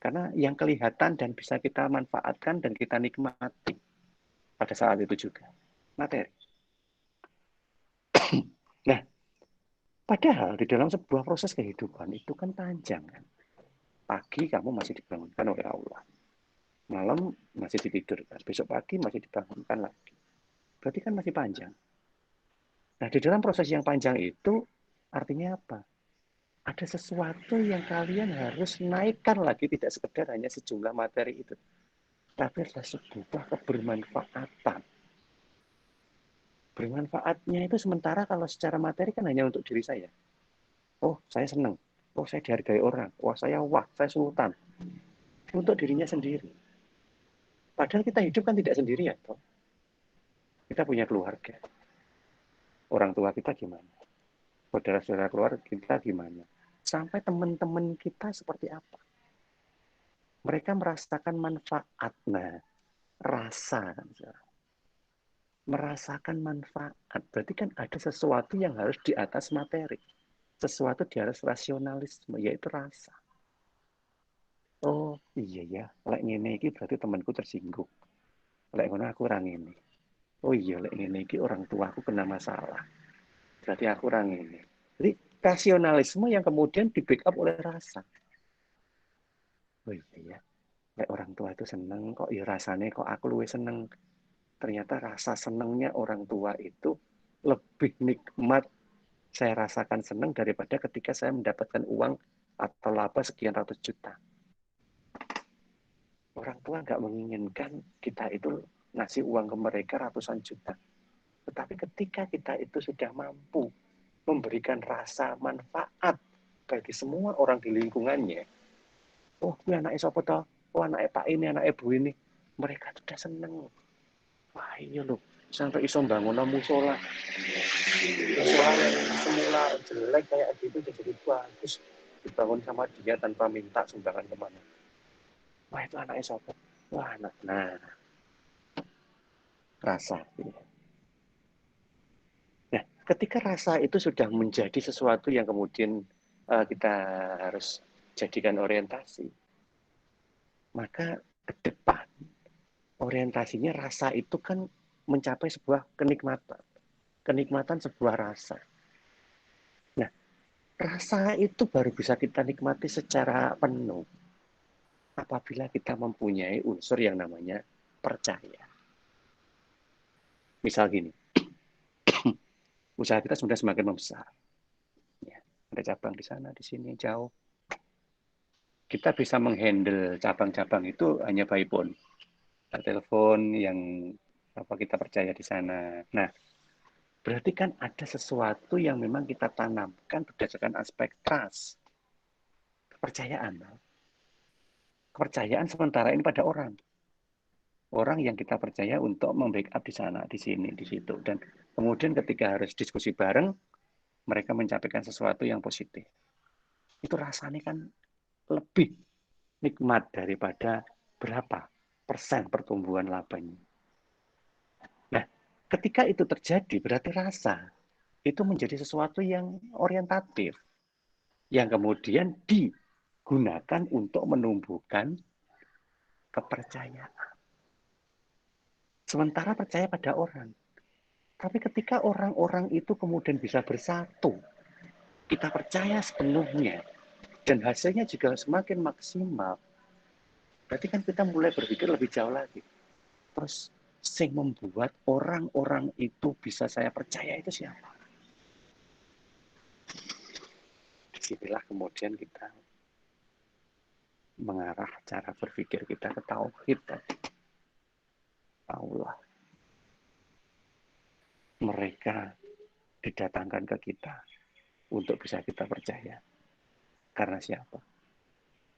Karena yang kelihatan dan bisa kita manfaatkan dan kita nikmati pada saat itu juga. Materi. Nah, padahal di dalam sebuah proses kehidupan itu kan panjang kan. Pagi kamu masih dibangunkan oleh Allah. Malam masih ditidurkan. Besok pagi masih dibangunkan lagi. Berarti kan masih panjang. Nah, di dalam proses yang panjang itu artinya apa? Ada sesuatu yang kalian harus naikkan lagi, tidak sekedar hanya sejumlah materi itu. Tapi adalah sebuah kebermanfaatan. Bermanfaatnya itu sementara kalau secara materi kan hanya untuk diri saya. Oh, saya senang. Oh, saya dihargai orang. Wah, saya sultan. Untuk dirinya sendiri. Padahal kita hidup kan tidak sendirian. Toh. Kita punya keluarga. Orang tua kita gimana? Saudara-saudara keluarga kita gimana? Sampai teman-teman kita seperti apa? Mereka merasakan manfaat. Nah, rasa. Merasakan manfaat. Berarti kan ada sesuatu yang harus di atas materi. Sesuatu di atas rasionalisme, yaitu rasa. Oh, iya ya. Lek ngene iki berarti temanku tersinggung. Lek ngono aku orang ini. Oh iya, lek ngene iki orang tuaku kena masalah. Berarti aku orang ini. Jadi rasionalisme yang kemudian di backup oleh rasa. Oh iya ya. Lek orang tua itu seneng kok ya rasanya kok aku luwih seneng. Ternyata rasa senengnya orang tua itu lebih nikmat saya rasakan seneng daripada ketika saya mendapatkan uang atau laba sekian ratus juta. Orang tua nggak menginginkan kita itu ngasih uang ke mereka ratusan juta. Tetapi ketika kita itu sudah mampu memberikan rasa manfaat bagi semua orang di lingkungannya, oh ini anak sapa toh? Oh anak Pak ini, anak Ibu ini, mereka sudah seneng. Wah iya loh, sampai iso bangun musola. Musola yang semula jelek kayak gitu jadi bagus. Dibangun sama dia tanpa minta sumbangan kemana. Wah itu anaknya siapa? Wah anak. Nah, rasa. Nah, ketika rasa itu sudah menjadi sesuatu yang kemudian kita harus jadikan orientasi, maka ke depan orientasinya rasa itu kan mencapai sebuah kenikmatan. Kenikmatan sebuah rasa. Nah, rasa itu baru bisa kita nikmati secara penuh apabila kita mempunyai unsur yang namanya percaya. Misal gini, usaha kita sudah semakin membesar. Ya, ada cabang di sana, di sini, jauh. Kita bisa menghandle cabang-cabang itu hanya by phone. Telepon yang apa kita percaya di sana. Nah, Berarti kan ada sesuatu yang memang kita tanamkan berdasarkan aspek trust, kepercayaan. Kepercayaan sementara ini pada orang. Orang yang kita percaya untuk membackup di sana, di sini, di situ. Dan kemudian ketika harus diskusi bareng, mereka mencapai sesuatu yang positif. Itu rasanya kan lebih nikmat daripada berapa persen pertumbuhan labanya. Nah, ketika itu terjadi, berarti rasa itu menjadi sesuatu yang orientatif, yang kemudian digunakan untuk menumbuhkan kepercayaan. Sementara percaya pada orang. Tapi ketika orang-orang itu kemudian bisa bersatu, kita percaya sepenuhnya, dan hasilnya juga semakin maksimal, berarti kan kita mulai berpikir lebih jauh lagi. Terus, yang membuat orang-orang itu bisa saya percaya itu siapa? Disinilah kemudian kita mengarah cara berpikir kita ke tauhid tadi. Allah. Mereka didatangkan ke kita untuk bisa kita percaya. Karena siapa?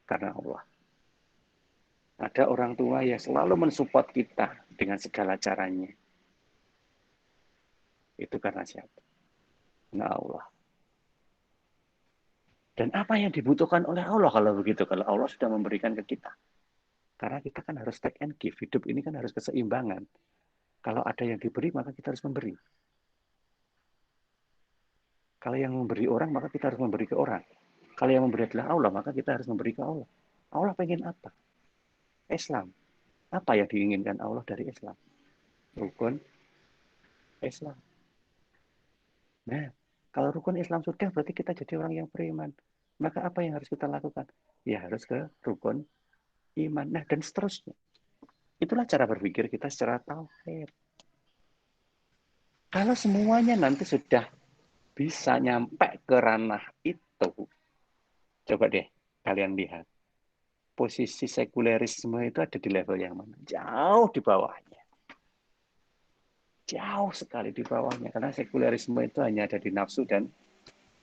Karena Allah. Ada orang tua yang selalu mensupport kita dengan segala caranya. Itu karena siapa? Karena Allah. Dan apa yang dibutuhkan oleh Allah kalau begitu? Kalau Allah sudah memberikan ke kita. Karena kita kan harus take and give. Hidup ini kan harus keseimbangan. Kalau ada yang diberi, maka kita harus memberi. Kalau yang memberi orang, maka kita harus memberi ke orang. Kalau yang memberi adalah Allah, maka kita harus memberi ke Allah. Allah pengen apa? Islam. Apa yang diinginkan Allah dari Islam? Rukun Islam. Nah, kalau rukun Islam sudah, berarti kita jadi orang yang beriman. Maka apa yang harus kita lakukan? Ya harus ke rukun iman. Nah, dan seterusnya. Itulah cara berpikir kita secara tauhid. Kalau semuanya nanti sudah bisa nyampe ke ranah itu, coba deh kalian lihat. Posisi sekulerisme itu ada di level yang mana? Jauh di bawahnya. Jauh sekali di bawahnya. Karena sekulerisme itu hanya ada di nafsu dan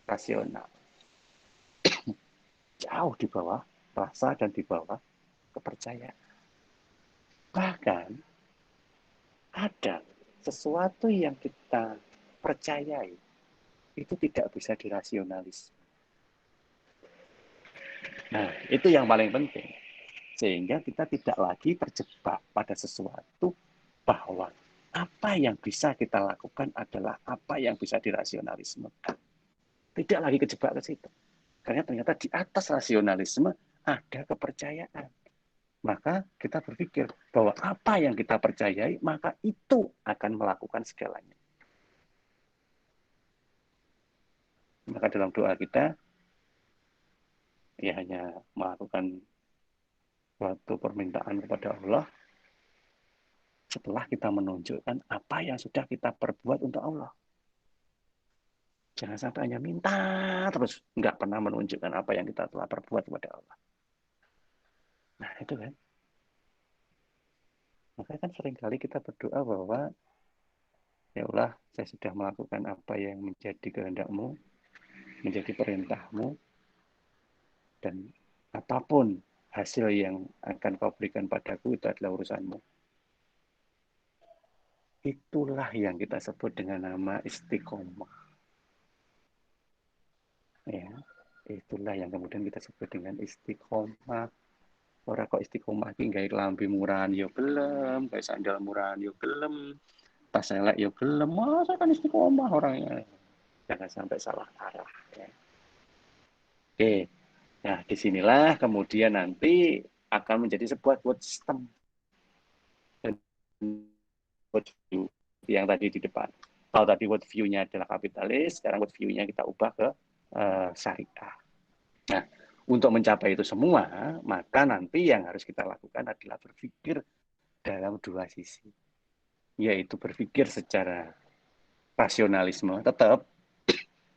rasional. Jauh di bawah rasa dan di bawah kepercayaan. Bahkan ada sesuatu yang kita percayai itu tidak bisa dirasionalis. Nah, itu yang paling penting. Sehingga kita tidak lagi terjebak pada sesuatu bahwa apa yang bisa kita lakukan adalah apa yang bisa dirasionalismekan. Tidak lagi kejebak ke situ. Karena ternyata di atas rasionalisme ada kepercayaan. Maka kita berpikir bahwa apa yang kita percayai, maka itu akan melakukan segalanya. Maka dalam doa kita, ya hanya melakukan suatu permintaan kepada Allah, setelah kita menunjukkan apa yang sudah kita perbuat untuk Allah. Jangan sampai hanya minta terus, nggak pernah menunjukkan apa yang kita telah perbuat kepada Allah. Nah, itu kan. Makanya kan seringkali kita berdoa bahwa ya Allah, saya sudah melakukan apa yang menjadi kehendak-Mu, menjadi perintah-Mu, dan apapun hasil yang akan Kau berikan padaku itu adalah urusan-Mu. Itulah yang kita sebut dengan nama istiqomah. Ya, itulah yang kemudian kita sebut dengan istiqomah. Ora kok istiqomah iki gawe klambi murahan ya gelem, gawe sandal murahan ya gelem, tas elek ya gelem. Masa kan istiqomah orangnya. Jangan sampai salah arah ya. Oke. Nah, disinilah kemudian nanti akan menjadi sebuah word system. Word view yang tadi di depan. Kalau tadi word view-nya adalah kapitalis, sekarang word view-nya kita ubah ke syariah. Nah, untuk mencapai itu semua, maka nanti yang harus kita lakukan adalah berpikir dalam dua sisi. Yaitu berpikir secara rasionalisme, tetap,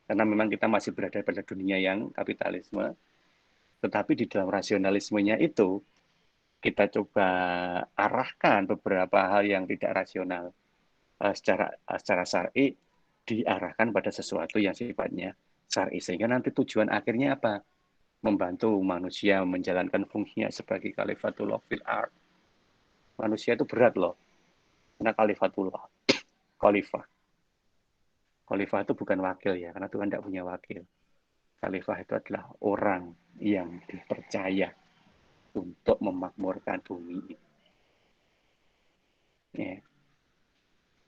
karena memang kita masih berada pada dunia yang kapitalisme, tetapi di dalam rasionalismenya itu, kita coba arahkan beberapa hal yang tidak rasional secara syar'i diarahkan pada sesuatu yang sifatnya syar'i. Sehingga nanti tujuan akhirnya apa? Membantu manusia menjalankan fungsinya sebagai khalifatullah fil ard. Manusia itu berat loh. Karena khalifatullah. Khalifah. Khalifah itu bukan wakil ya, karena Tuhan tidak punya wakil. Khalifah itu adalah orang yang dipercaya untuk memakmurkan bumi. Ya.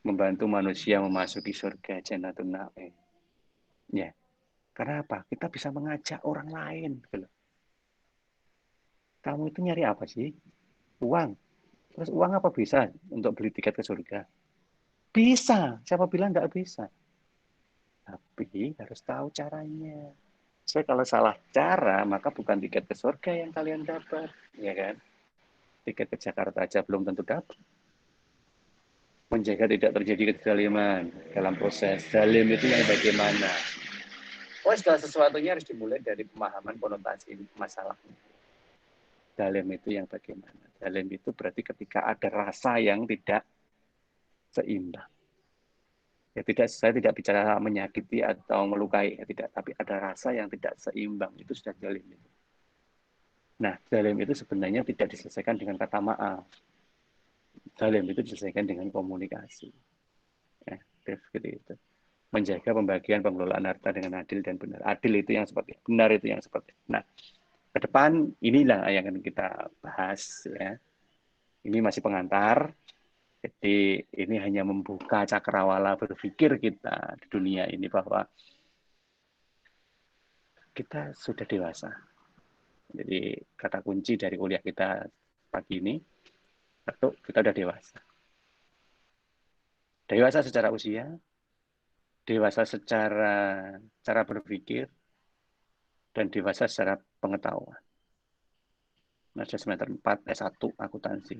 Membantu manusia memasuki surga Jannatun Na'im. Ya. Karena apa? Kita bisa mengajak orang lain. Kamu itu nyari apa sih? Uang. Terus uang apa bisa untuk beli tiket ke surga? Bisa. Siapa bilang nggak bisa? Tapi harus tahu caranya. So, kalau salah cara, maka bukan tiket ke surga yang kalian dapat. Ya kan? Tiket ke Jakarta aja belum tentu dapat. Menjaga tidak terjadi kezaliman dalam proses. Zalim itu yang bagaimana? Oh, segala sesuatunya harus dimulai dari pemahaman konotasi masalahnya. Zalim itu yang bagaimana? Zalim itu berarti ketika ada rasa yang tidak seimbang. Ya saya tidak bicara menyakiti atau melukai, ya tidak, tapi ada rasa yang tidak seimbang, itu sudah zalim. Nah, zalim itu sebenarnya tidak diselesaikan dengan kata maaf. Zalim itu diselesaikan dengan komunikasi. Ya, seperti itu. Menjaga pembagian pengelolaan harta dengan adil dan benar. Adil itu yang seperti, benar itu yang seperti. Nah, ke depan inilah yang akan kita bahas ya. Ini masih pengantar. Jadi ini hanya membuka cakrawala berpikir kita di dunia ini bahwa kita sudah dewasa. Jadi kata kunci dari kuliah kita pagi ini, satu, kita sudah dewasa. Dewasa secara usia, dewasa secara cara berpikir, dan dewasa secara pengetahuan. Nah, semester 4 S1 akuntansi,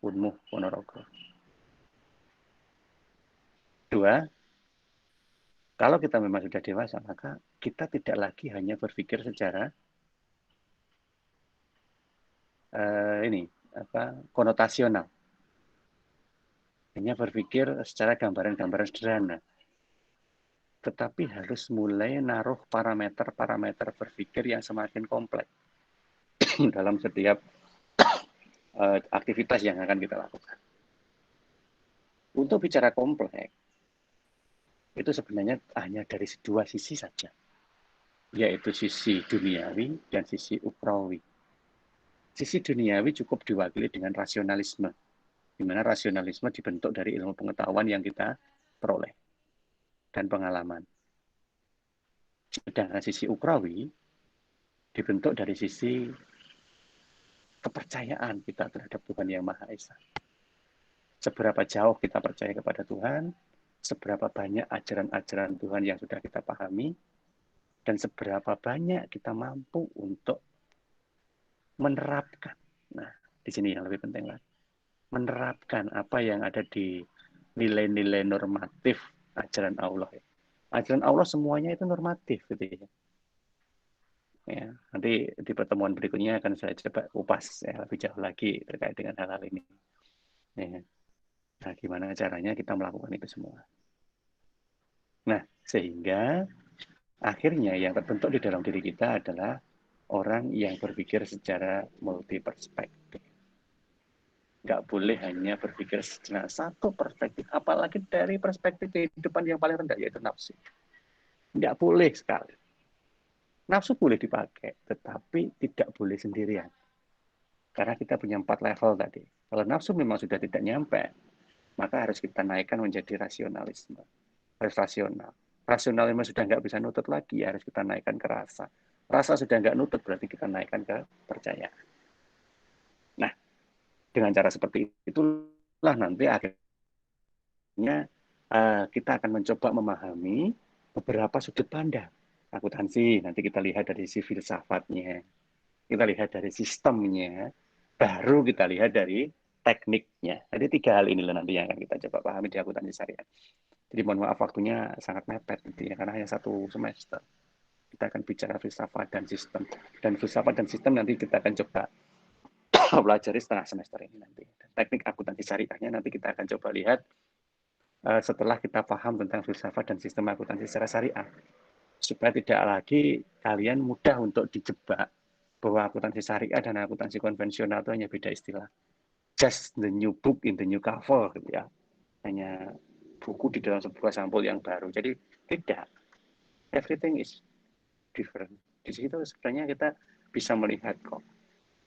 Unmuh Ponorogo. Dua, kalau kita memang sudah dewasa, maka kita tidak lagi hanya berpikir secara konotasional. Hanya berpikir secara gambaran-gambaran sederhana. Tetapi harus mulai naruh parameter-parameter berpikir yang semakin kompleks dalam setiap aktivitas yang akan kita lakukan. Untuk bicara kompleks, itu sebenarnya hanya dari dua sisi saja, yaitu sisi duniawi dan sisi ukhrawi. Sisi duniawi cukup diwakili dengan rasionalisme, di mana rasionalisme dibentuk dari ilmu pengetahuan yang kita peroleh dan pengalaman. Sedangkan sisi ukhrawi dibentuk dari sisi kepercayaan kita terhadap Tuhan Yang Maha Esa. Seberapa jauh kita percaya kepada Tuhan, seberapa banyak ajaran-ajaran Tuhan yang sudah kita pahami, dan seberapa banyak kita mampu untuk menerapkan. Nah, di sini yang lebih penting lagi. Menerapkan apa yang ada di nilai-nilai normatif ajaran Allah. Ajaran Allah semuanya itu normatif, gitu ya. Ya, nanti di pertemuan berikutnya akan saya coba kupas ya, lebih jauh lagi terkait dengan hal-hal ini. Ya. Nah, gimana caranya kita melakukan itu semua. Nah, sehingga akhirnya yang terbentuk di dalam diri kita adalah orang yang berpikir secara multi perspektif. Nggak boleh hanya berpikir secara satu perspektif, apalagi dari perspektif kehidupan yang paling rendah, yaitu nafsu. Nggak boleh sekali. Nafsu boleh dipakai, tetapi tidak boleh sendirian. Karena kita punya 4 level tadi. Kalau nafsu memang sudah tidak nyampe, maka harus kita naikkan menjadi rasionalisme. Harus rasional. Rasionalisme sudah nggak bisa nutut lagi, harus kita naikkan ke rasa. Rasa sudah nggak nutut, berarti kita naikkan ke percayaan. Nah, dengan cara seperti itulah nanti akhirnya kita akan mencoba memahami beberapa sudut pandang. Akuntansi, nanti kita lihat dari sisi filsafatnya, kita lihat dari sistemnya, baru kita lihat dari tekniknya. Jadi 3 hal inilah nanti yang akan kita coba pahami di akuntansi syariah. Jadi mohon maaf waktunya sangat mepet gitu ya, karena hanya 1 semester. Kita akan bicara filsafat dan sistem. Dan filsafat dan sistem nanti kita akan coba pelajari setengah semester ini nanti. Teknik akuntansi syariahnya nanti kita akan coba lihat setelah kita paham tentang filsafat dan sistem akuntansi secara syariah, supaya tidak lagi kalian mudah untuk dijebak bahwa akuntansi syariah dan akuntansi konvensional itu hanya beda istilah. Just the new book in the new cover, gitu ya. Hanya buku di dalam sebuah sampul yang baru. Jadi tidak. Everything is different. Di situ sebenarnya kita bisa melihat kok.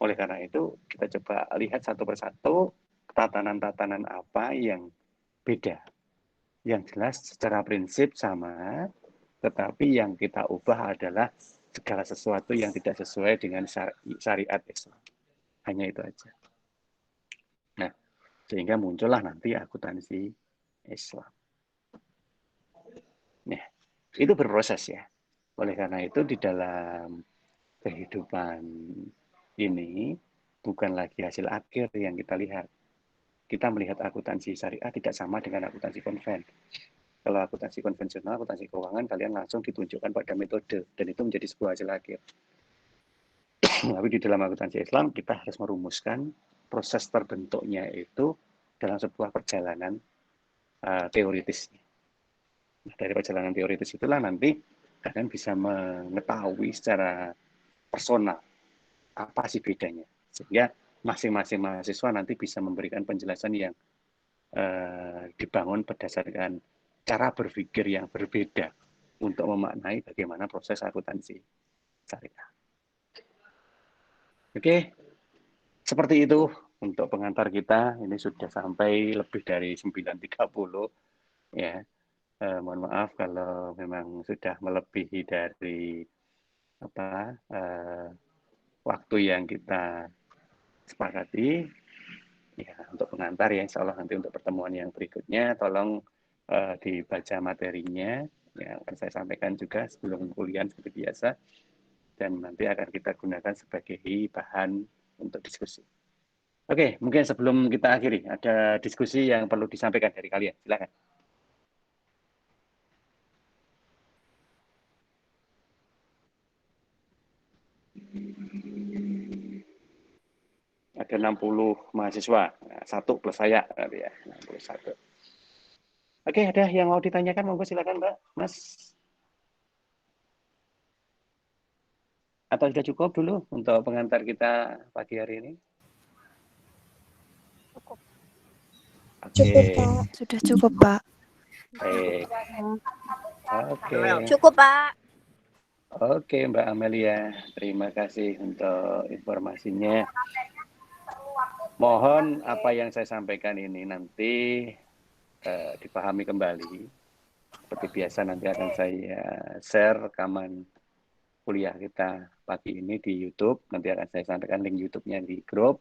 Oleh karena itu kita coba lihat satu persatu tatanan-tatanan apa yang beda. Yang jelas secara prinsip sama, tetapi yang kita ubah adalah segala sesuatu yang tidak sesuai dengan syariat Islam. Hanya itu aja. Nah, sehingga muncullah nanti akuntansi Islam. Nah, itu berproses ya. Oleh karena itu di dalam kehidupan ini bukan lagi hasil akhir yang kita lihat. Kita melihat akuntansi syariah tidak sama dengan akuntansi konven. Kalau akuntansi konvensional, akuntansi keuangan, kalian langsung ditunjukkan pada metode, dan itu menjadi sebuah hasil akhir. Tapi di dalam akuntansi Islam, kita harus merumuskan proses terbentuknya itu dalam sebuah perjalanan teoritis. Nah, dari perjalanan teoritis itulah nanti kalian bisa mengetahui secara personal apa sih bedanya. Sehingga masing-masing mahasiswa nanti bisa memberikan penjelasan yang dibangun berdasarkan cara berpikir yang berbeda untuk memaknai bagaimana proses akuntansi syariah. Oke, seperti itu untuk pengantar kita. Ini sudah sampai lebih dari 9.30 ya. Mohon maaf kalau memang sudah melebihi dari waktu yang kita sepakati. Ya, untuk pengantar ya, insya Allah nanti untuk pertemuan yang berikutnya, tolong dibaca materinya, yang akan saya sampaikan juga sebelum kuliah seperti biasa, dan nanti akan kita gunakan sebagai bahan untuk diskusi. Oke, mungkin sebelum kita akhiri, ada diskusi yang perlu disampaikan dari kalian, silakan. Ada 60 mahasiswa, satu plus saya, ya, 61. Oke, ada yang mau ditanyakan, monggo silakan Mbak, Mas. Atau sudah cukup dulu untuk pengantar kita pagi hari ini? Cukup. Cukup, Pak. Sudah cukup, Pak. Baik. Oke. Cukup, Pak. Oke, Mbak Amelia. Terima kasih untuk informasinya. Mohon apa yang saya sampaikan ini nanti dipahami kembali. Seperti biasa nanti akan saya share rekaman kuliah kita pagi ini di YouTube. Nanti akan saya sampaikan link YouTube-nya di grup.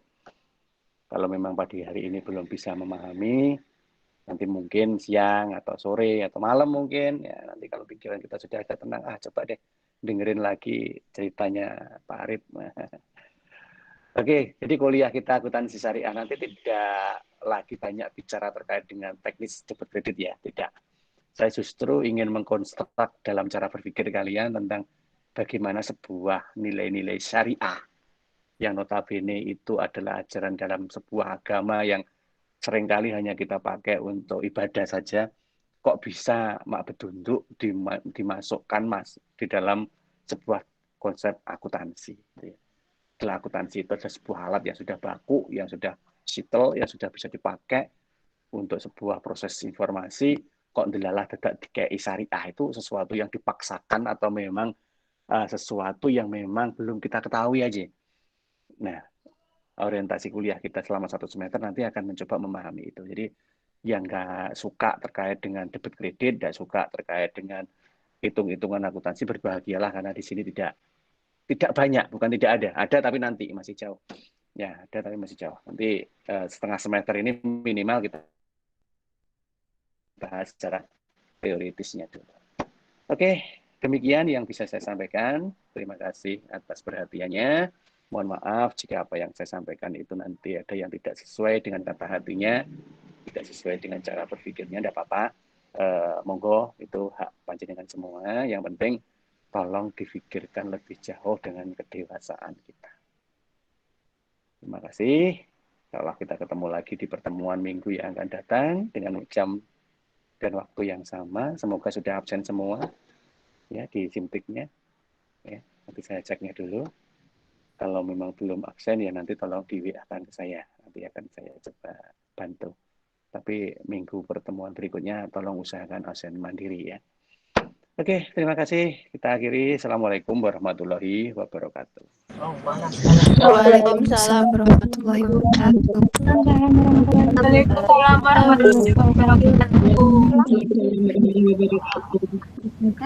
Kalau memang pagi hari ini belum bisa memahami, nanti mungkin siang atau sore atau malam mungkin, ya nanti kalau pikiran kita sudah agak tenang, coba deh dengerin lagi ceritanya Pak Arif. Oke, jadi kuliah kita akuntansi syariah nanti tidak lagi banyak bicara terkait dengan teknis debit kredit ya, tidak. Saya justru ingin mengkonstruk dalam cara berpikir kalian tentang bagaimana sebuah nilai-nilai syariah yang notabene itu adalah ajaran dalam sebuah agama yang seringkali hanya kita pakai untuk ibadah saja, kok bisa mak bedunduk dimasukkan di dalam sebuah konsep akuntansi. Setelah akuntansi itu adalah sebuah alat yang sudah baku, yang sudah sitel, yang sudah bisa dipakai untuk sebuah proses informasi, kok delalah tidak dikei syariah itu sesuatu yang dipaksakan atau memang sesuatu yang memang belum kita ketahui aja. Nah, orientasi kuliah kita selama 1 semester nanti akan mencoba memahami itu. Jadi yang nggak suka terkait dengan debit kredit, nggak suka terkait dengan hitung-hitungan akuntansi, berbahagialah karena di sini tidak banyak, bukan tidak ada tapi nanti masih jauh. Ya, ada tapi masih jauh. Nanti setengah semester ini minimal kita bahas secara teoritisnya dulu. Oke, demikian yang bisa saya sampaikan. Terima kasih atas perhatiannya. Mohon maaf jika apa yang saya sampaikan itu nanti ada yang tidak sesuai dengan kata hatinya, tidak sesuai dengan cara berpikirnya, tidak apa-apa. Monggo, itu hak panjenengan semua. Yang penting, tolong difikirkan lebih jauh dengan kedewasaan kita. Terima kasih. Insya Allah kita ketemu lagi di pertemuan minggu yang akan datang dengan jam dan waktu yang sama. Semoga sudah absen semua ya di Simtiknya. Ya, nanti saya ceknya dulu. Kalau memang belum absen ya nanti tolong di WA-kan ke saya. Nanti akan saya coba bantu. Tapi minggu pertemuan berikutnya tolong usahakan absen mandiri ya. Oke, terima kasih. Kita akhiri. Assalamualaikum warahmatullahi wabarakatuh. Waalaikumsalam warahmatullahi wabarakatuh. Waalaikumsalam warahmatullahi wabarakatuh.